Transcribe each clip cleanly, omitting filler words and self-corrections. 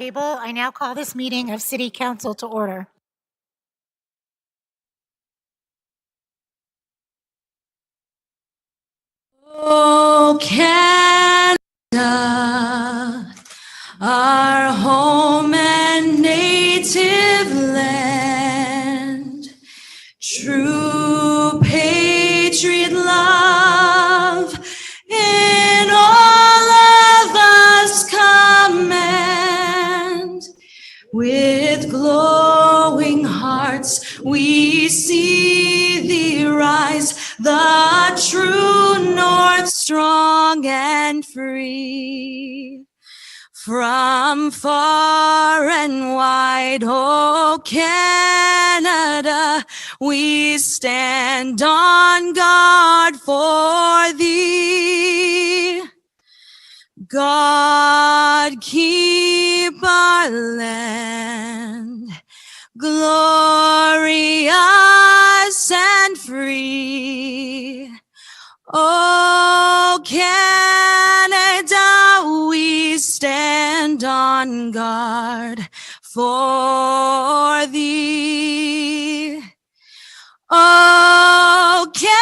Table, I now call this meeting of City Council to order. Oh, Canada, our home and native land, true patriot love in all of us command. With glowing hearts we see thee rise, the true north, strong and free. From far and wide, oh Canada, we stand on guard for thee. God keep our land glorious and free. Oh, Canada, we stand on guard for thee. Oh, Canada,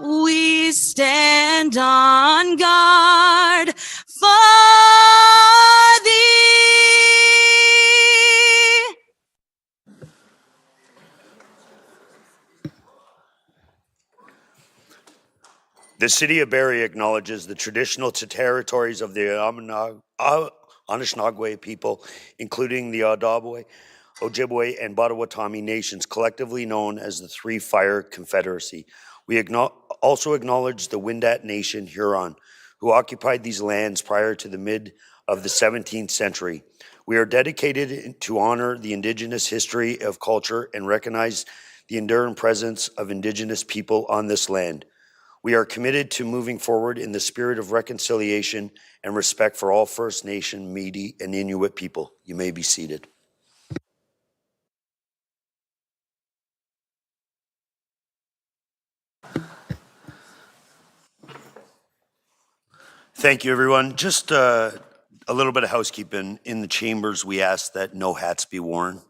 we stand on guard for thee. The City of Barrie acknowledges the traditional territories of the Anishinaabe people, including the Ojibwe, and Potawatomi nations, collectively known as the Three Fire Confederacy. We also acknowledge the Wendat Nation, Huron, who occupied these lands prior to the mid of the 17th century. We are dedicated to honor the Indigenous history of culture and recognize the enduring presence of Indigenous people on this land. We are committed to moving forward in the spirit of reconciliation and respect for all First Nation, Métis, and Inuit people. You may be seated. Thank you, everyone. Just a little bit of housekeeping. In the chambers, we ask that no hats be worn.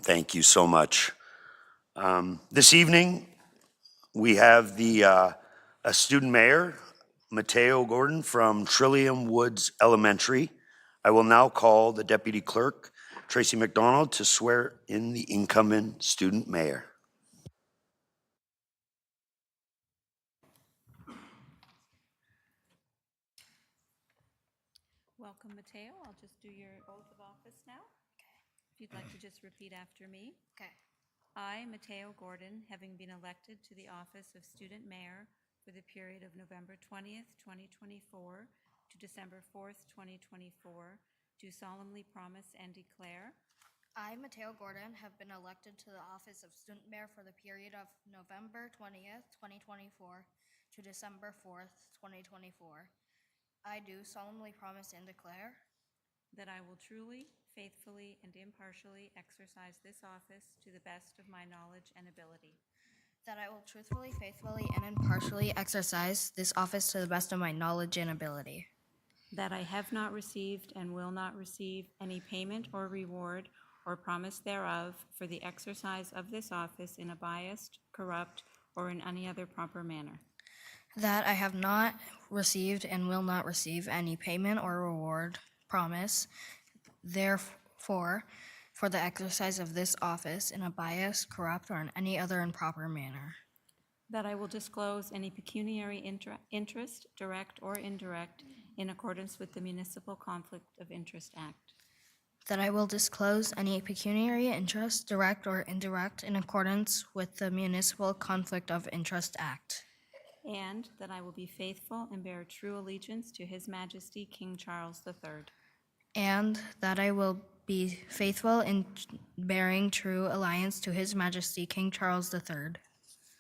Thank you so much. This evening, we have a student mayor, Mateo Gordon from Trillium Woods Elementary. I will now call the deputy clerk, Tracy McDonald, to swear in the incoming student mayor. Welcome, Mateo. I'll just do your oath of office now. Okay. If you'd like to just repeat after me. Okay. I, Mateo Gordon, having been elected to the office of student mayor for the period of November 20th, 2024 to December 4th, 2024, do solemnly promise and declare I, Mateo Gordon, have been elected to the office of student mayor for the period of November 20th, 2024 to December 4th, 2024. I do solemnly promise and declare that I will truly, faithfully, and impartially exercise this office to the best of my knowledge and ability. that I will truthfully, faithfully, and impartially exercise this office to the best of my knowledge and ability. That I have not received and will not receive any payment or reward or promise thereof for the exercise of this office in a biased, corrupt, or in any other proper manner. That I have not received and will not receive any payment or reward, promise, therefore, for the exercise of this office in a biased, corrupt, or in any other improper manner. That I will disclose any pecuniary interest, direct or indirect, in accordance with the Municipal Conflict of Interest Act. That I will disclose any pecuniary interest, direct or indirect, in accordance with the Municipal Conflict of Interest Act. And that I will be faithful and bear true allegiance to His Majesty King Charles III. And that I will be faithful in bearing true allegiance to His Majesty King Charles III.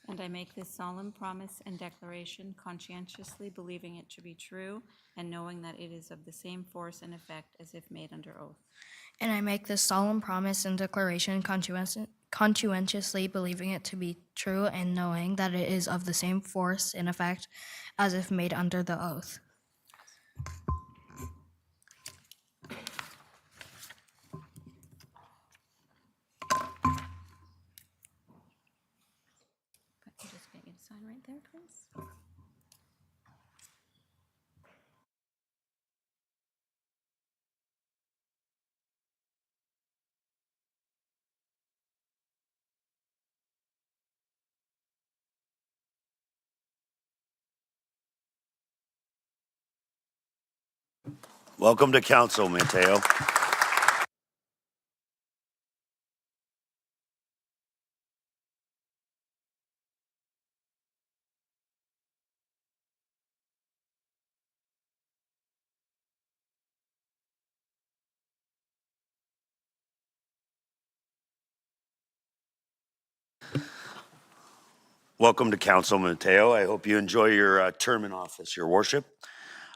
And I make this solemn promise and declaration conscientiously believing it to be true and knowing that it is of the same force and effect as if made under oath. And I make this solemn promise and declaration conscientiously believing it to be true and knowing that it is of the same force and effect as if made under the oath. there, please. Welcome to council, Mateo. Welcome to council, Mateo. I hope you enjoy your term in office, your worship.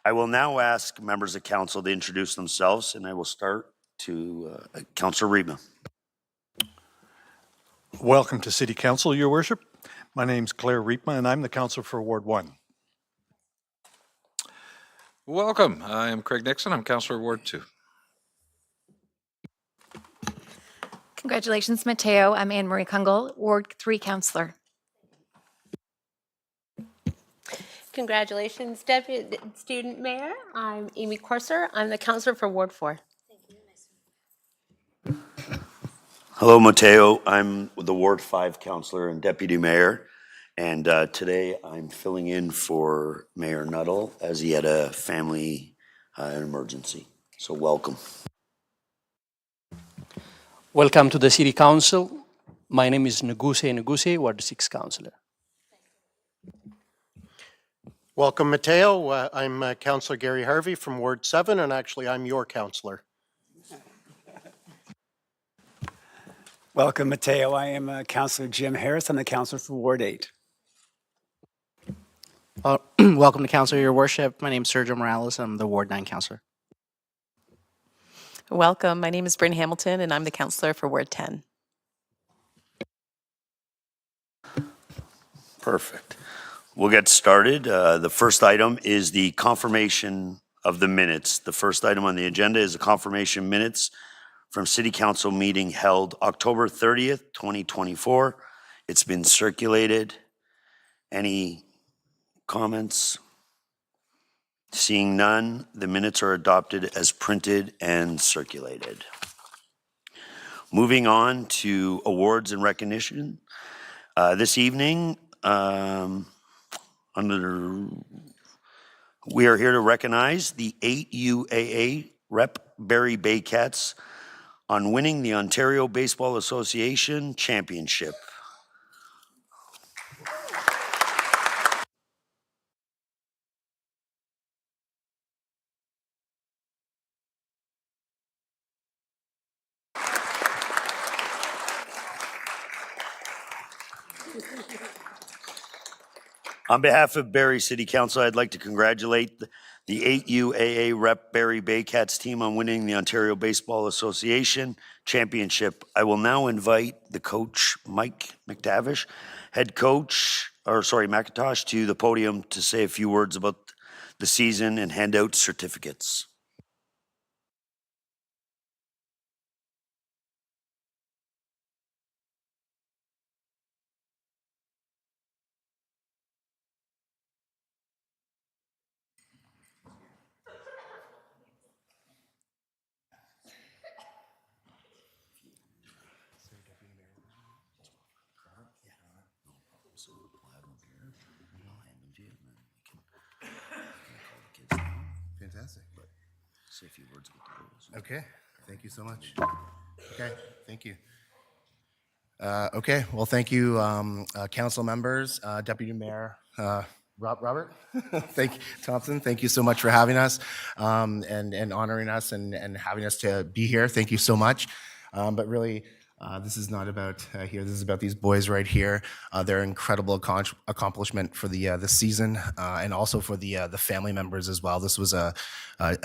I will now ask members of council to introduce themselves, and I will start to Councillor Reba. Welcome to City Council, Your Worship. My name's Claire Riepma, and I'm the councillor for Ward 1. Welcome. I am Craig Nixon. I'm Councillor Ward 2. Congratulations, Mateo. I'm Anne Marie Kungle, Ward 3 Councillor. Congratulations, Deputy Student Mayor. I'm Amy Corser. I'm the Councillor for Ward 4. Hello, Mateo. I'm the Ward 5 councillor and deputy mayor, and today I'm filling in for Mayor Nuttall as he had a family emergency. So welcome. Welcome to the City Council. My name is Nguse, Ward 6 Councillor. Welcome, Mateo. I'm Councillor Gary Harvey from Ward 7, and actually I'm your councillor. Welcome, Mateo. I am Councillor Jim Harris. I'm the councillor for Ward 8. Welcome to council, Your Worship. My name is Sergio Morales. I'm the Ward 9 councillor. Welcome. My name is Bryn Hamilton, and I'm the councillor for Ward 10. Perfect. We'll get started. The first item is the confirmation of the minutes. The first item on the agenda is the confirmation minutes from City Council meeting held October 30th, 2024. It's been circulated. Any comments? Seeing none, the minutes are adopted as printed and circulated. Moving on to awards and recognition. This evening, we are here to recognize the 8 UAA Rep Barrie Baycats on winning the Ontario Baseball Association Championship. On behalf of Barrie City Council, I'd like to congratulate the 8 UAA Rep Barrie Baycats team on winning the Ontario Baseball Association Championship. I will now invite the coach, Mike McTavish, McIntosh, to the podium to say a few words about the season and hand out certificates. Fantastic. Say a few words about the rules. Okay, thank you so much. Okay, thank you. Okay, well, thank you, council members, Deputy Mayor Robert, thank you, Thompson. Thank you so much for having us and honoring us and having us to be here. Thank you so much. But really, this is not about here. This is about these boys right here. Their incredible accomplishment for the season and also for the family members as well. This was a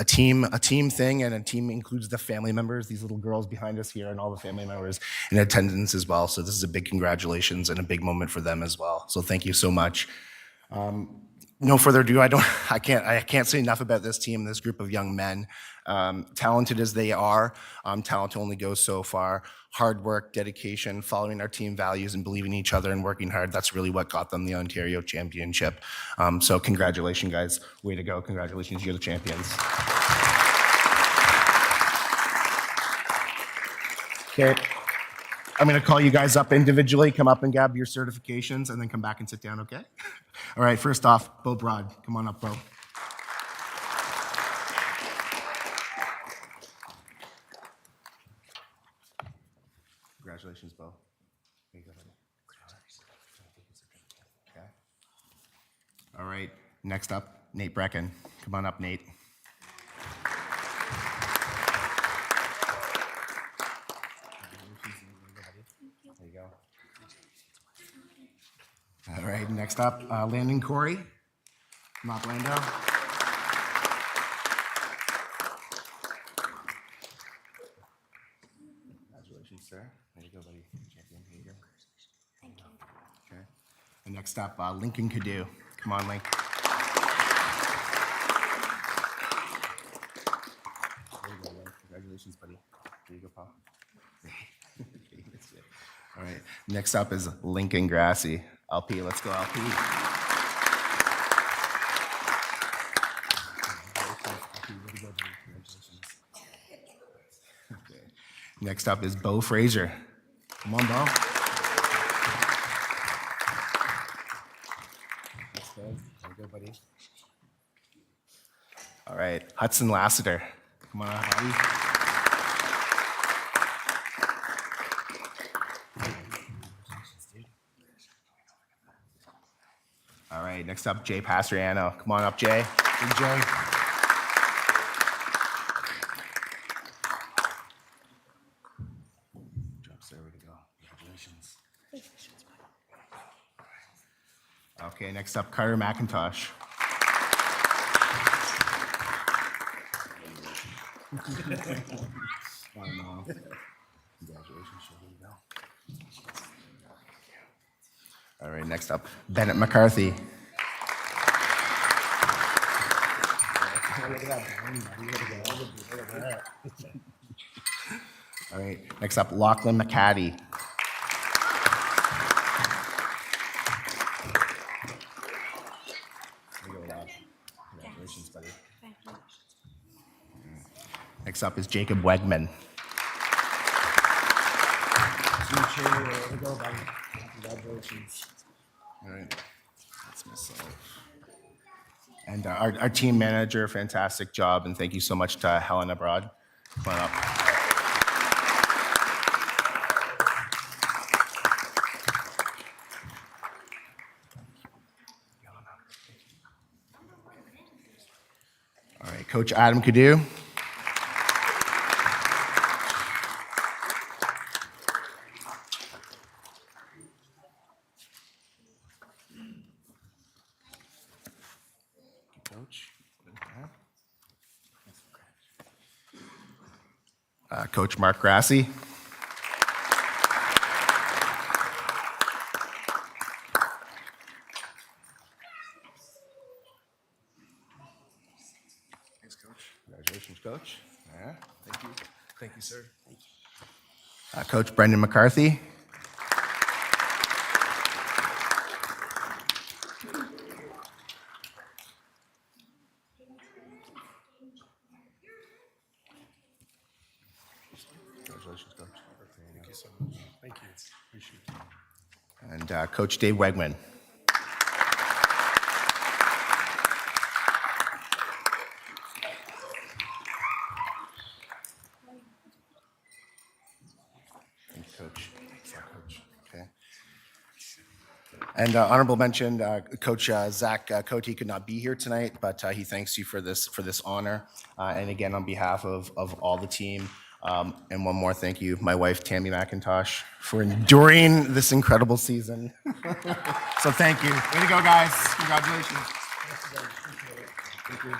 team thing, and a team includes the family members. These little girls behind us here, and all the family members in attendance as well. So this is a big congratulations and a big moment for them as well. So thank you so much. no further ado, I can't say enough about this team, this group of young men. Talented as they are, talent only goes so far. Hard work, dedication, following our team values, and believing in each other and working hard. That's really what got them the Ontario Championship. So congratulations, guys. Way to go. Congratulations. You're the champions. Okay. I'm going to call you guys up individually. Come up and grab your certifications and then come back and sit down, okay? All right, first off, Bo Broad. Come on up, Bo. Congratulations, Bo. There you go, buddy. Okay. All right, next up, Nate Brecken. Come on up, Nate. There you go. All right, next up, Landon Corey. Come up, Lando. Congratulations, sir. There you go, buddy. Champion. Here you go. Thank you. Okay. And next up, Lincoln Cadu. Come on, Link. There you go, Link. Congratulations, buddy. Here you go, Paul. All right. Next up is Lincoln Grassi. LP, let's go, LP. Okay. Next up is Bo Fraser. Come on, Bo. Let's go. There you go, buddy. All right. Hudson Lassiter. Come on, buddy. All right, next up, Jay Pastriano. Come on up, Jay. Big Jay. Drops there, way to go. Congratulations. Okay, next up, Carter McIntosh. Oh, no. Congratulations, here we go. All right, next up, Bennett McCarthy. All right, next up, Lachlan McCaddy. Congratulations, buddy. Thank you. Next up is Jacob Wegman. Congratulations. All right, that's myself. And our team manager, fantastic job, and thank you so much to Helen Abroad. Come on up. All right, Coach Adam Cadu. Coach Mark Grassi. Thanks, Coach. Congratulations, Coach. Yeah, thank you. Thank you, sir. Thank you. Coach Brendan McCarthy. Congratulations, Coach. Thank you so much. Thank you. Appreciate it. And Coach Dave Wegman. Thank you, Coach. Thanks, Coach. Okay. And honorable mention, Coach Zach Cote could not be here tonight, but he thanks you for this honor. And again, on behalf of all the team, and one more thank you, my wife Tammy McIntosh, for enduring this incredible season. So thank you. Way to go, guys. Congratulations. Thank you.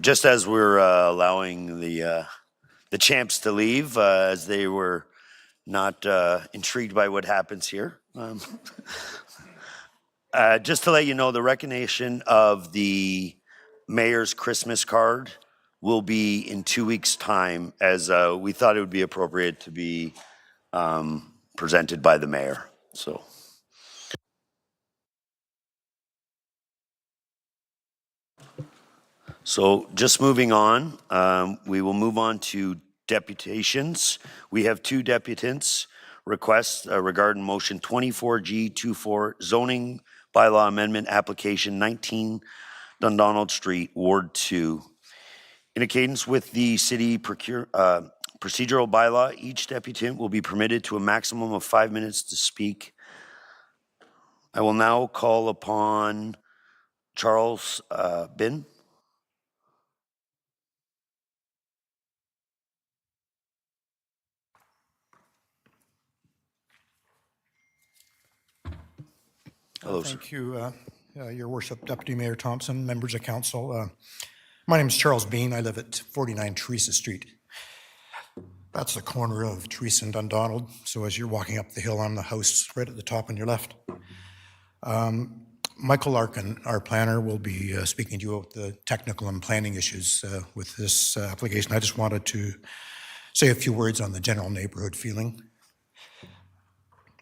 just as we're allowing the champs to leave, as they were not intrigued by what happens here. Just to let you know, the recognition of the mayor's Christmas card will be in 2 weeks' time, as we thought it would be appropriate to be presented by the mayor. So just moving on, we will move on to deputations. We have 2 deputants requests regarding motion 24G24 zoning bylaw amendment application 19 Dundonald Street, Ward 2. In accordance with the city procedural bylaw, each deputant will be permitted to a maximum of 5 minutes to speak. I will now call upon Charles Bin. Hello, sir. Thank you, Your Worship, Deputy Mayor Thompson, members of council. My name is Charles Bean. I live at 49 Teresa Street. That's the corner of Teresa and Dundonald. So as you're walking up the hill, I'm the house right at the top on your left. Michael Larkin, our planner, will be speaking to you about the technical and planning issues with this application. I just wanted to say a few words on the general neighborhood feeling.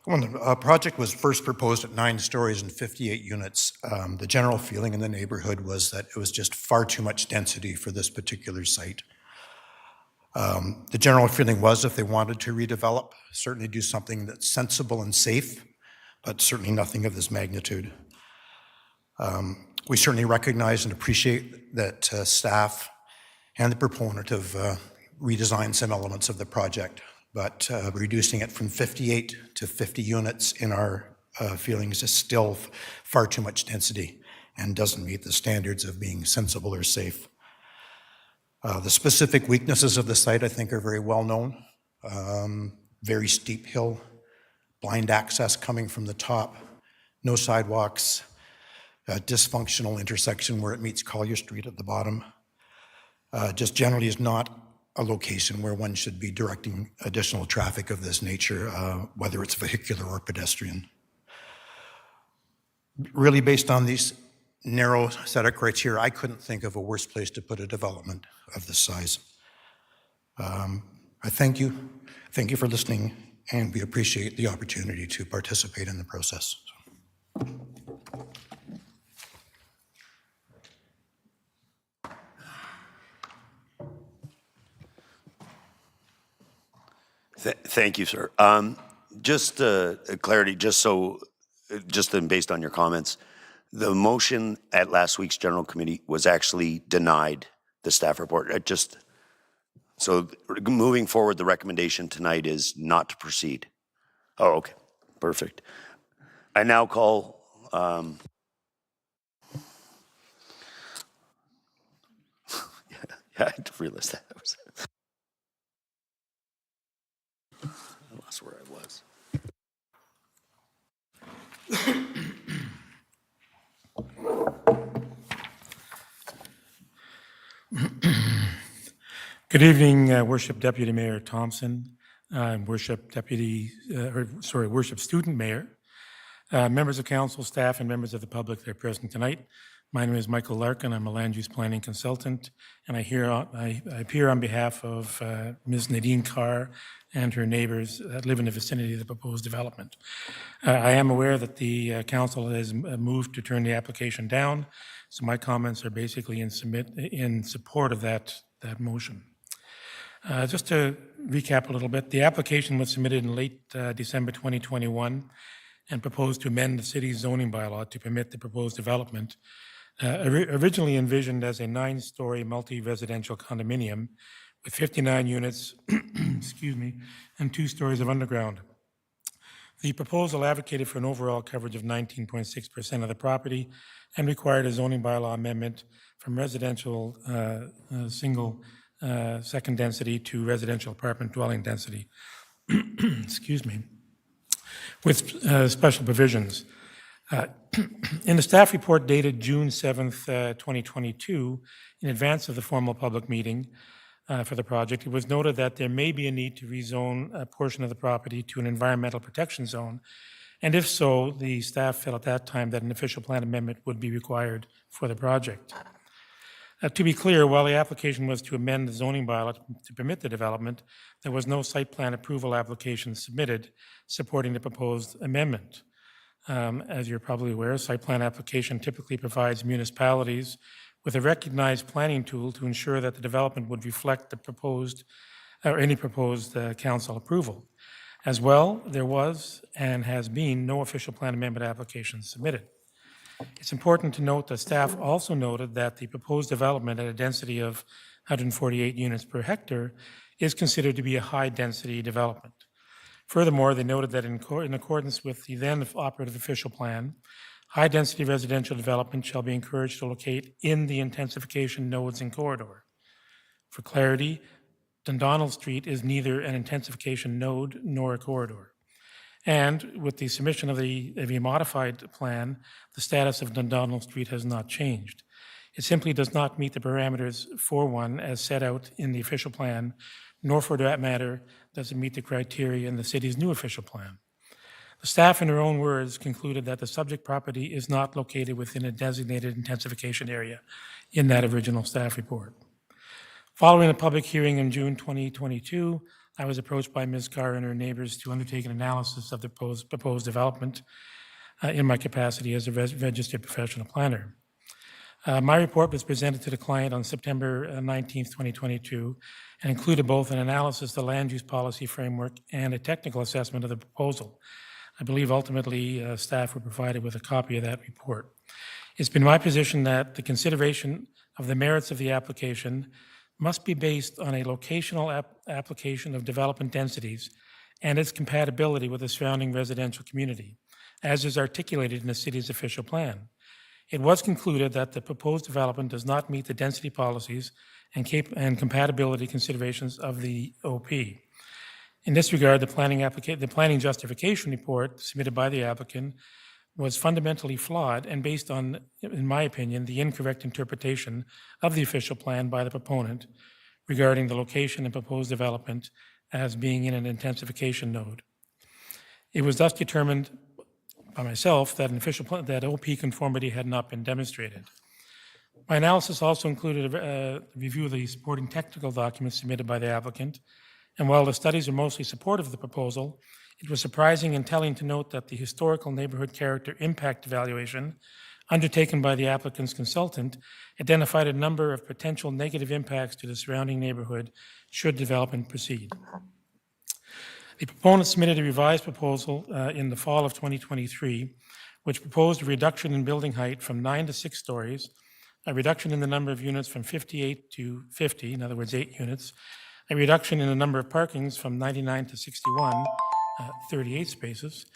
When the project was first proposed at 9 stories and 58 units, the general feeling in the neighborhood was that it was just far too much density for this particular site. The general feeling was if they wanted to redevelop, certainly do something that's sensible and safe, but certainly nothing of this magnitude. We certainly recognize and appreciate that staff and the proponent have redesigned some elements of the project, but reducing it from 58 to 50 units in our feelings is still far too much density and doesn't meet the standards of being sensible or safe. The specific weaknesses of the site, I think, are very well known. Very steep hill, blind access coming from the top, no sidewalks, a dysfunctional intersection where it meets Collier Street at the bottom. Just generally is not a location where one should be directing additional traffic of this nature, whether it's vehicular or pedestrian. Really, based on these narrow set of criteria, I couldn't think of a worse place to put a development of this size. I thank you for listening, and we appreciate the opportunity to participate in the process. Thank you, sir. Just clarity, just based on your comments, the motion at last week's general committee was actually denied the staff report. So moving forward, the recommendation tonight is not to proceed. Oh, okay, perfect. I now call. Yeah, I realized that. I lost where I was. Good evening, Worship Deputy Mayor Thompson, Worship Student Mayor, members of council, staff, and members of the public that are present tonight. My name is Michael Larkin. I'm a land use planning consultant, and I appear on behalf of Ms. Nadine Carr and her neighbors that live in the vicinity of the proposed development. I am aware that the council has moved to turn the application down, so my comments are basically in support of that motion. Just to recap a little bit, the application was submitted in late December 2021 and proposed to amend the city's zoning bylaw to permit the proposed development, originally envisioned as a 9-story multi-residential condominium with 59 units, excuse me, and 2 stories of underground. The proposal advocated for an overall coverage of 19.6% of the property and required a zoning bylaw amendment from residential single second density to residential apartment dwelling density, excuse me, with special provisions. In the staff report dated June 7th, 2022, in advance of the formal public meeting for the project, it was noted that there may be a need to rezone a portion of the property to an environmental protection zone. And if so, the staff felt at that time that an official plan amendment would be required for the project. To be clear, while the application was to amend the zoning bylaw to permit the development, there was no site plan approval application submitted supporting the proposed amendment. As you're probably aware, site plan application typically provides municipalities with a recognized planning tool to ensure that the development would reflect the proposed or any proposed council approval. As well, there was and has been no official plan amendment application submitted. It's important to note that staff also noted that the proposed development at a density of 148 units per hectare is considered to be a high-density development. Furthermore, they noted that in accordance with the then operative official plan, high-density residential development shall be encouraged to locate in the intensification nodes and corridor. For clarity, Dundonald Street is neither an intensification node nor a corridor. And with the submission of the modified plan, the status of Dundonald Street has not changed. It simply does not meet the parameters for one as set out in the official plan, nor for that matter does it meet the criteria in the city's new official plan. The staff, in their own words, concluded that the subject property is not located within a designated intensification area in that original staff report. Following a public hearing in June 2022, I was approached by Ms. Carr and her neighbors to undertake an analysis of the proposed development in my capacity as a registered professional planner. My report was presented to the client on September 19th, 2022, and included both an analysis of the land use policy framework and a technical assessment of the proposal. I believe ultimately staff were provided with a copy of that report. It's been my position that the consideration of the merits of the application must be based on a locational application of development densities and its compatibility with the surrounding residential community, as is articulated in the city's official plan. It was concluded that the proposed development does not meet the density policies and compatibility considerations of the OP. In this regard, the planning justification report submitted by the applicant was fundamentally flawed and based on, in my opinion, the incorrect interpretation of the official plan by the proponent regarding the location and proposed development as being in an intensification node. It was thus determined by myself that an official plan, that OP conformity had not been demonstrated. My analysis also included a review of the supporting technical documents submitted by the applicant, and while the studies are mostly supportive of the proposal, it was surprising and telling to note that the historical neighborhood character impact evaluation undertaken by the applicant's consultant identified a number of potential negative impacts to the surrounding neighborhood should development proceed. The proponent submitted a revised proposal in the fall of 2023, which proposed a reduction in building height from 9 to 6 stories, a reduction in the number of units from 58 to 50, in other words, 8 units, a reduction in the number of parkings from 99 to 61, 38 spaces,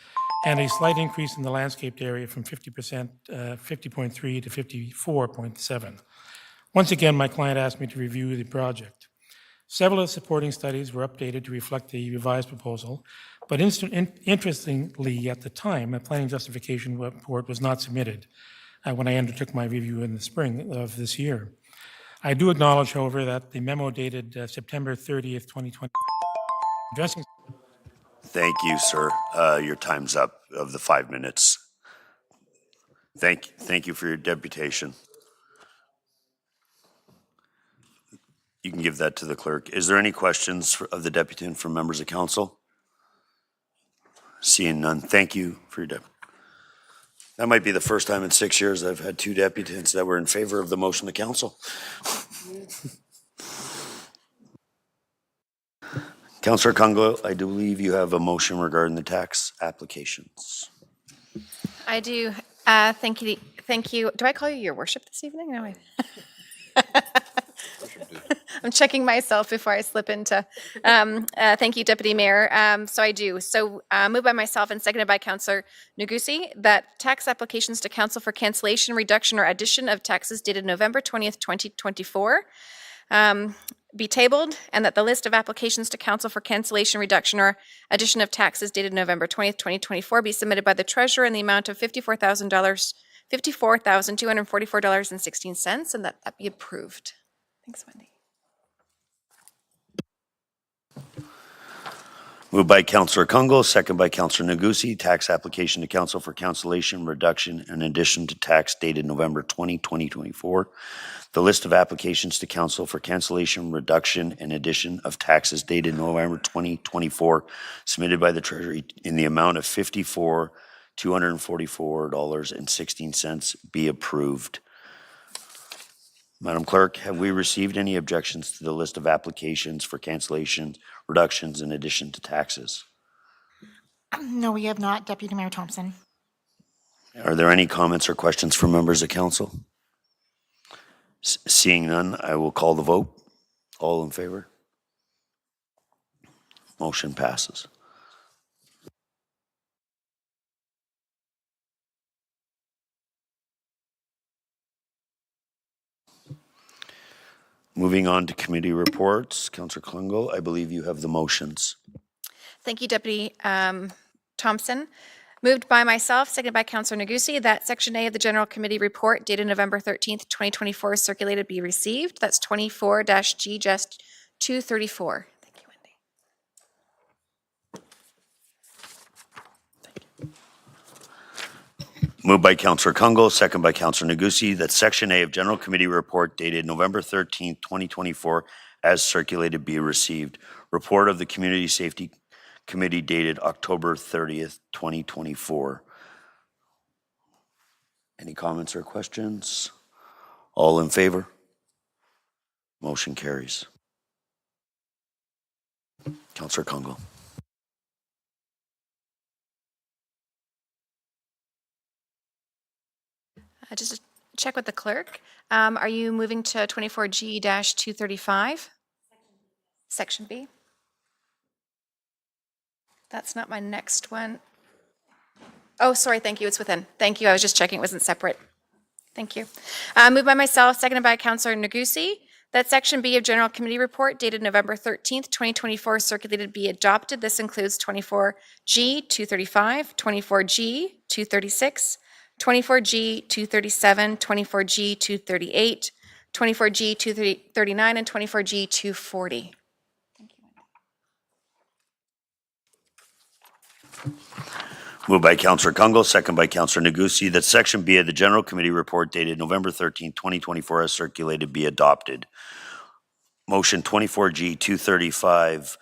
and a slight increase in the landscaped area from 50%, 50.3 to 54.7. Once again, my client asked me to review the project. Several of the supporting studies were updated to reflect the revised proposal, but interestingly, at the time, a planning justification report was not submitted when I undertook my review in the spring of this year. I do acknowledge, however, that the memo dated September 30th, 2020, addressing... Thank you, sir. Your time's up of the 5 minutes. Thank you for your deputation. You can give that to the clerk. Is there any questions of the deputant from members of council? Seeing none, thank you for your deputation. That might be the first time in 6 years I've had 2 deputants that were in favor of the motion to council. Councillor Kungle, I do believe you have a motion regarding the tax applications. I do. Thank you. Thank you. Do I call you your worship this evening? No, I'm checking myself before I slip into. Thank you, Deputy Mayor. So I do. So moved by myself and seconded by Councillor Ngusi that tax applications to council for cancellation, reduction, or addition of taxes dated November 20th, 2024 be tabled, and that the list of applications to council for cancellation, reduction, or addition of taxes dated November 20th, 2024 be submitted by the treasurer in the amount of $54,244.16, and that be approved. Thanks, Wendy. Moved by Councillor Kungle, second by Councillor Nagusi. Tax application to council for cancellation, reduction, and addition to tax dated November 20, 2024. The list of applications to council for cancellation, reduction, and addition of taxes dated November 2024 submitted by the Treasury in the amount of $54,244.16 be approved. Madam Clerk, have we received any objections to the list of applications for cancellations, reductions, in addition to taxes? No, we have not, Deputy Mayor Thompson. Are there any comments or questions from members of council? Seeing none, I will call the vote. All in favor? Motion passes. Moving on to committee reports. Councillor Klungel, I believe you have the motions. Thank you, Deputy Thompson. Moved by myself, seconded by Councillor Nagusi, that Section A of the General Committee Report dated November 13th, 2024 circulated be received. That's 24-G-234. Thank you, Wendy. Moved by Councillor Kungle, second by Councillor Nagusi, that Section A of General Committee Report dated November 13th, 2024 as circulated be received. Report of the Community Safety Committee dated October 30th, 2024. Any comments or questions? All in favor? Motion carries. Councillor Kungle. Just to check with the clerk. Are you moving to 24G-235? Section B. That's not my next one. Oh, sorry, thank you, it's within. Thank you, I was just checking it wasn't separate. Thank you. Moved by myself, seconded by Councillor Nagusi, that Section B of General Committee Report dated November 13th, 2024 circulated be adopted. This includes 24G-235, 24G-236, 24G-237, 24G-238, 24G-239, and 24G-240. Moved by Councillor Kungle, second by Councillor Nagusi, that Section B of the General Committee Report dated November 13, 2024 as circulated be adopted. Motion 24G-235,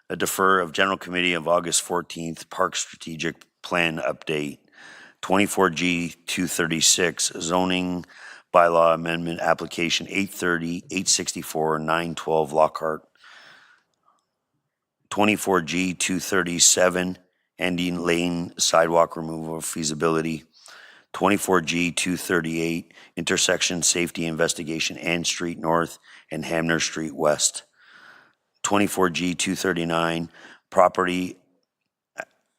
a defer of General Committee of August 14th Park Strategic Plan Update. 24G-236, Zoning Bylaw Amendment Application 830-864-912 Lockhart. 24G-237, Ending Lane Sidewalk Removal Feasibility. 24G-238, Intersection Safety Investigation Ann Street North and Hamner Street West. 24G-239, Property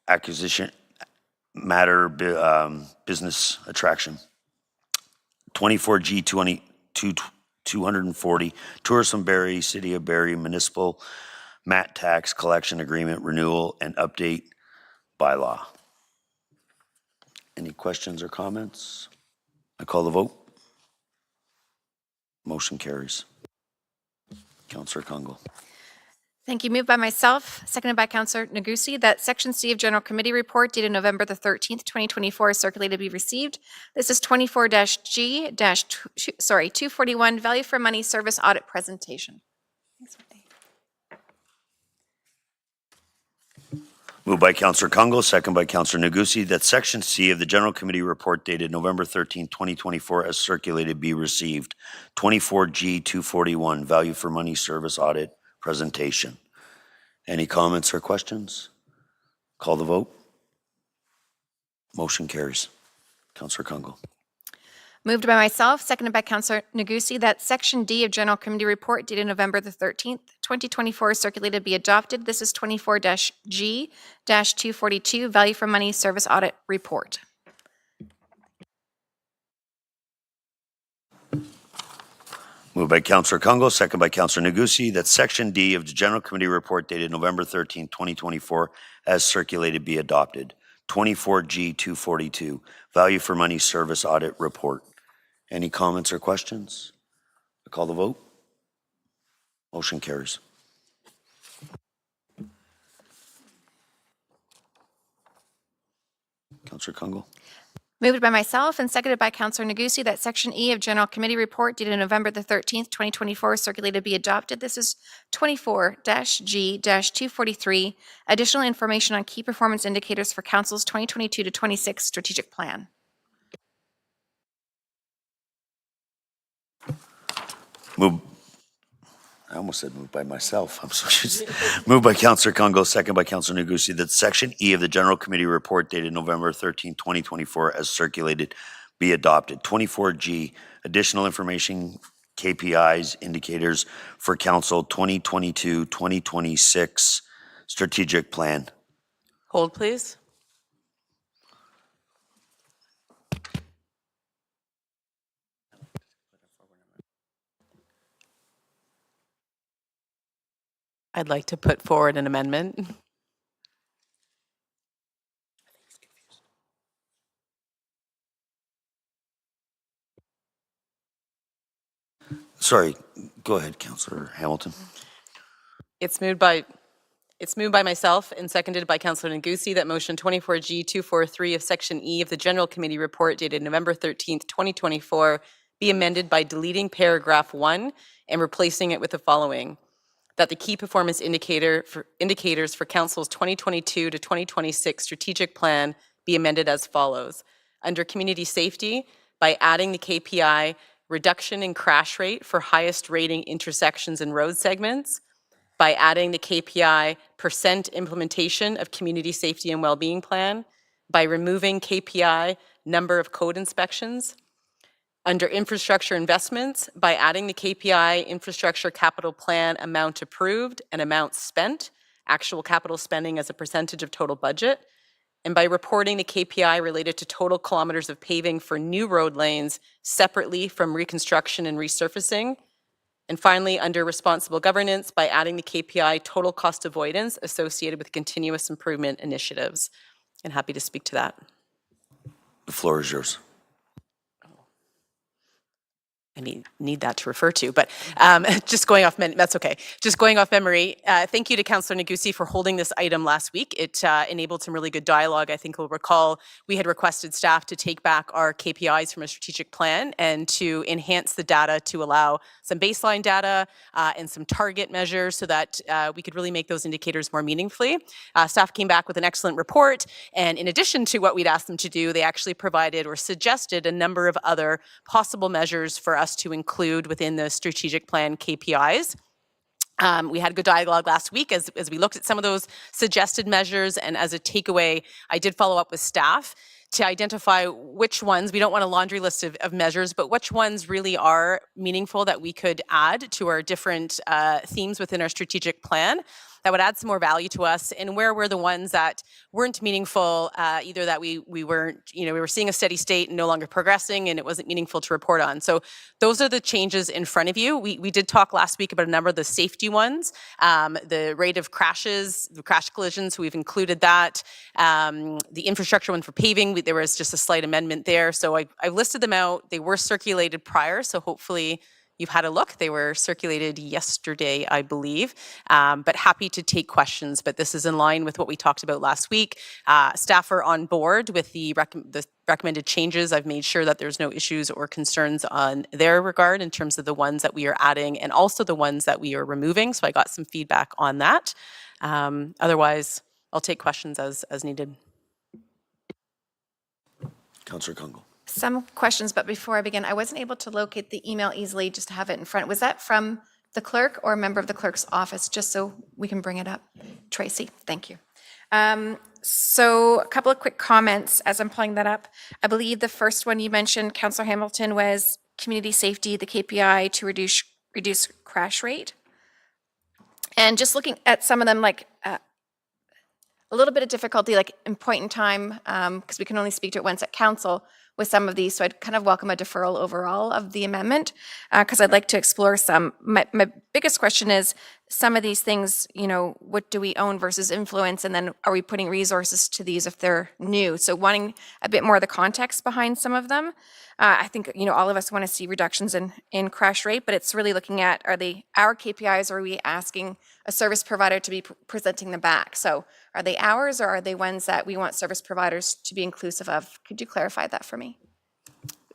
Acquisition Matter Business Attraction. 24G-240, Tourism Barrie, City of Barrie Municipal MAT Tax Collection Agreement Renewal and Update Bylaw. Any questions or comments? I call the vote. Motion carries. Councillor Kungle. Thank you. Moved by myself, seconded by Councillor Nagusi, that Section C of General Committee Report dated November the 13th, 2024 circulated be received. This is 24-G-241, Value for Money Service Audit Presentation. Thanks, Wendy. Moved by Councillor Kungle, second by Councillor Nagusi, that Section C of the General Committee Report dated November 13, 2024 as circulated be received. 24G-241, Value for Money Service Audit Presentation. Any comments or questions? Call the vote. Motion carries. Councillor Kungle. Moved by myself, seconded by Councillor Nagusi, that Section D of General Committee Report dated November the 13th, 2024 circulated be adopted. This is 24-G-242, Value for Money Service Audit Report. Moved by Councillor Kungle, second by Councillor Negusi, that Section D of the General Committee Report dated November 13, 2024, as circulated, be adopted. 24G 242, Value for Money Service Audit Report. Any comments or questions? I call the vote. Motion carries. Councillor Kungle. Moved by myself and seconded by Councillor Negusi that Section E of General Committee Report dated November the 13th, 2024, circulated be adopted. This is 24-G-243, additional information on key performance indicators for Council's 2022 to 26 strategic plan. I almost said moved by myself. I'm so used. Moved by Councillor Kungle, second by Councillor Negusi, that Section E of the General Committee Report dated November 13, 2024, as circulated, be adopted. 24G, additional information, KPIs, indicators for Council 2022-2026 strategic plan. Hold, please. I'd like to put forward an amendment. Sorry, go ahead, Councillor Hamilton. It's moved by myself and seconded by Councillor Negusi that motion 24G243 of Section E of the General Committee Report dated November 13th, 2024 be amended by deleting paragraph 1 and replacing it with the following: that the key performance indicators for Council's 2022 to 2026 strategic plan be amended as follows. Under community safety, by adding the KPI reduction in crash rate for highest rating intersections and road segments, by adding the KPI percent implementation of community safety and well-being plan, by removing KPI number of code inspections. Under infrastructure investments, by adding the KPI infrastructure capital plan amount approved and amount spent, actual capital spending as a percentage of total budget, and by reporting the KPI related to total kilometers of paving for new road lanes separately from reconstruction and resurfacing. And finally, under responsible governance, by adding the KPI total cost avoidance associated with continuous improvement initiatives. And happy to speak to that. The floor is yours. I need that to refer to, but just going off, that's okay. Just going off memory, thank you to Councillor Negusi for holding this item last week. It enabled some really good dialogue. I think we'll recall we had requested staff to take back our KPIs from a strategic plan and to enhance the data to allow some baseline data and some target measures so that we could really make those indicators more meaningfully. Staff came back with an excellent report, and in addition to what we'd asked them to do, they actually provided or suggested a number of other possible measures for us to include within the strategic plan KPIs. We had a good dialogue last week as we looked at some of those suggested measures, and as a takeaway, I did follow up with staff to identify which ones, we don't want a laundry list of measures, but which ones really are meaningful that we could add to our different themes within our strategic plan that would add some more value to us, and where were the ones that weren't meaningful, either that we weren't, we were seeing a steady state and no longer progressing and it wasn't meaningful to report on. So those are the changes in front of you. We did talk last week about a number of the safety ones, the rate of crashes, the crash collisions, so we've included that. The infrastructure one for paving, there was just a slight amendment there. So I've listed them out. They were circulated prior, so hopefully you've had a look. They were circulated yesterday, I believe, but happy to take questions. But this is in line with what we talked about last week. Staff are on board with the recommended changes. I've made sure that there's no issues or concerns on their regard in terms of the ones that we are adding and also the ones that we are removing. So I got some feedback on that. Otherwise, I'll take questions as needed. Councillor Kungle. Some questions, but before I begin, I wasn't able to locate the email easily just to have it in front. Was that from the clerk or a member of the clerk's office, just so we can bring it up? Tracy, thank you. So a couple of quick comments as I'm pulling that up. I believe the first one you mentioned, Councillor Hamilton, was community safety, the KPI to reduce crash rate. And just looking at some of them, like a little bit of difficulty, like in point in time, because we can only speak to it once at council, with some of these. So I'd kind of welcome a deferral overall of the amendment because I'd like to explore some. My biggest question is some of these things, what do we own versus influence? And then are we putting resources to these if they're new? So wanting a bit more of the context behind some of them. I think, all of us want to see reductions in crash rate, but it's really looking at, are they our KPIs or are we asking a service provider to be presenting them back? So are they ours or are they ones that we want service providers to be inclusive of? Could you clarify that for me?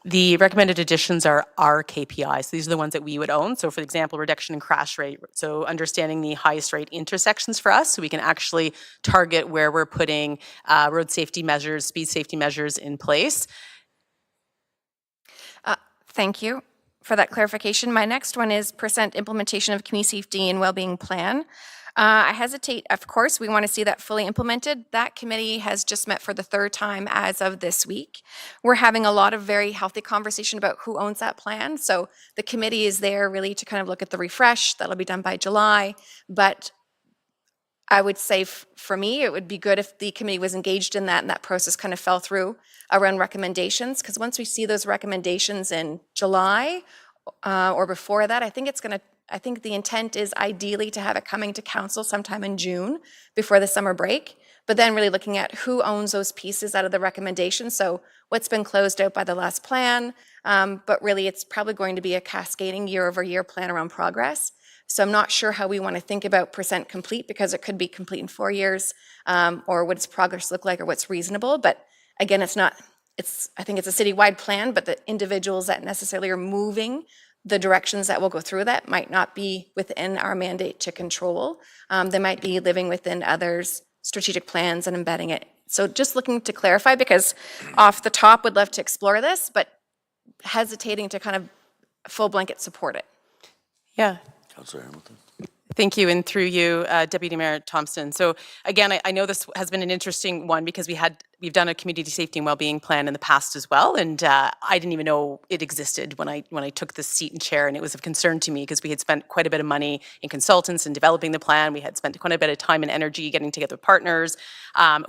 The recommended additions are our KPIs. These are the ones that we would own. So for example, reduction in crash rate. So understanding the highest rate intersections for us so we can actually target where we're putting road safety measures, speed safety measures in place. Thank you for that clarification. My next one is % implementation of community safety and wellbeing plan. I hesitate, of course, we want to see that fully implemented. That committee has just met for the 3rd time as of this week. We're having a lot of very healthy conversation about who owns that plan. So the committee is there really to kind of look at the refresh. That'll be done by July. But I would say for me, it would be good if the committee was engaged in that and that process kind of fell through around recommendations. Because once we see those recommendations in July or before that, I think the intent is ideally to have it coming to council sometime in June before the summer break, but then really looking at who owns those pieces out of the recommendations. So what's been closed out by the last plan, but really it's probably going to be a cascading year-over-year plan around progress. So I'm not sure how we want to think about % complete because it could be complete in 4 years or what does progress look like or what's reasonable. But again, I think it's a citywide plan, but the individuals that necessarily are moving the directions that will go through that might not be within our mandate to control. They might be living within others' strategic plans and embedding it. So just looking to clarify because off the top would love to explore this, but hesitating to kind of full blanket support it. Yeah. Councillor Hamilton. Thank you, and through you, Deputy Mayor Thompson. So again, I know this has been an interesting one because we've done a community safety and wellbeing plan in the past as well, and I didn't even know it existed when I took this seat and chair, and it was of concern to me because we had spent quite a bit of money in consultants and developing the plan. We had spent quite a bit of time and energy getting together with partners.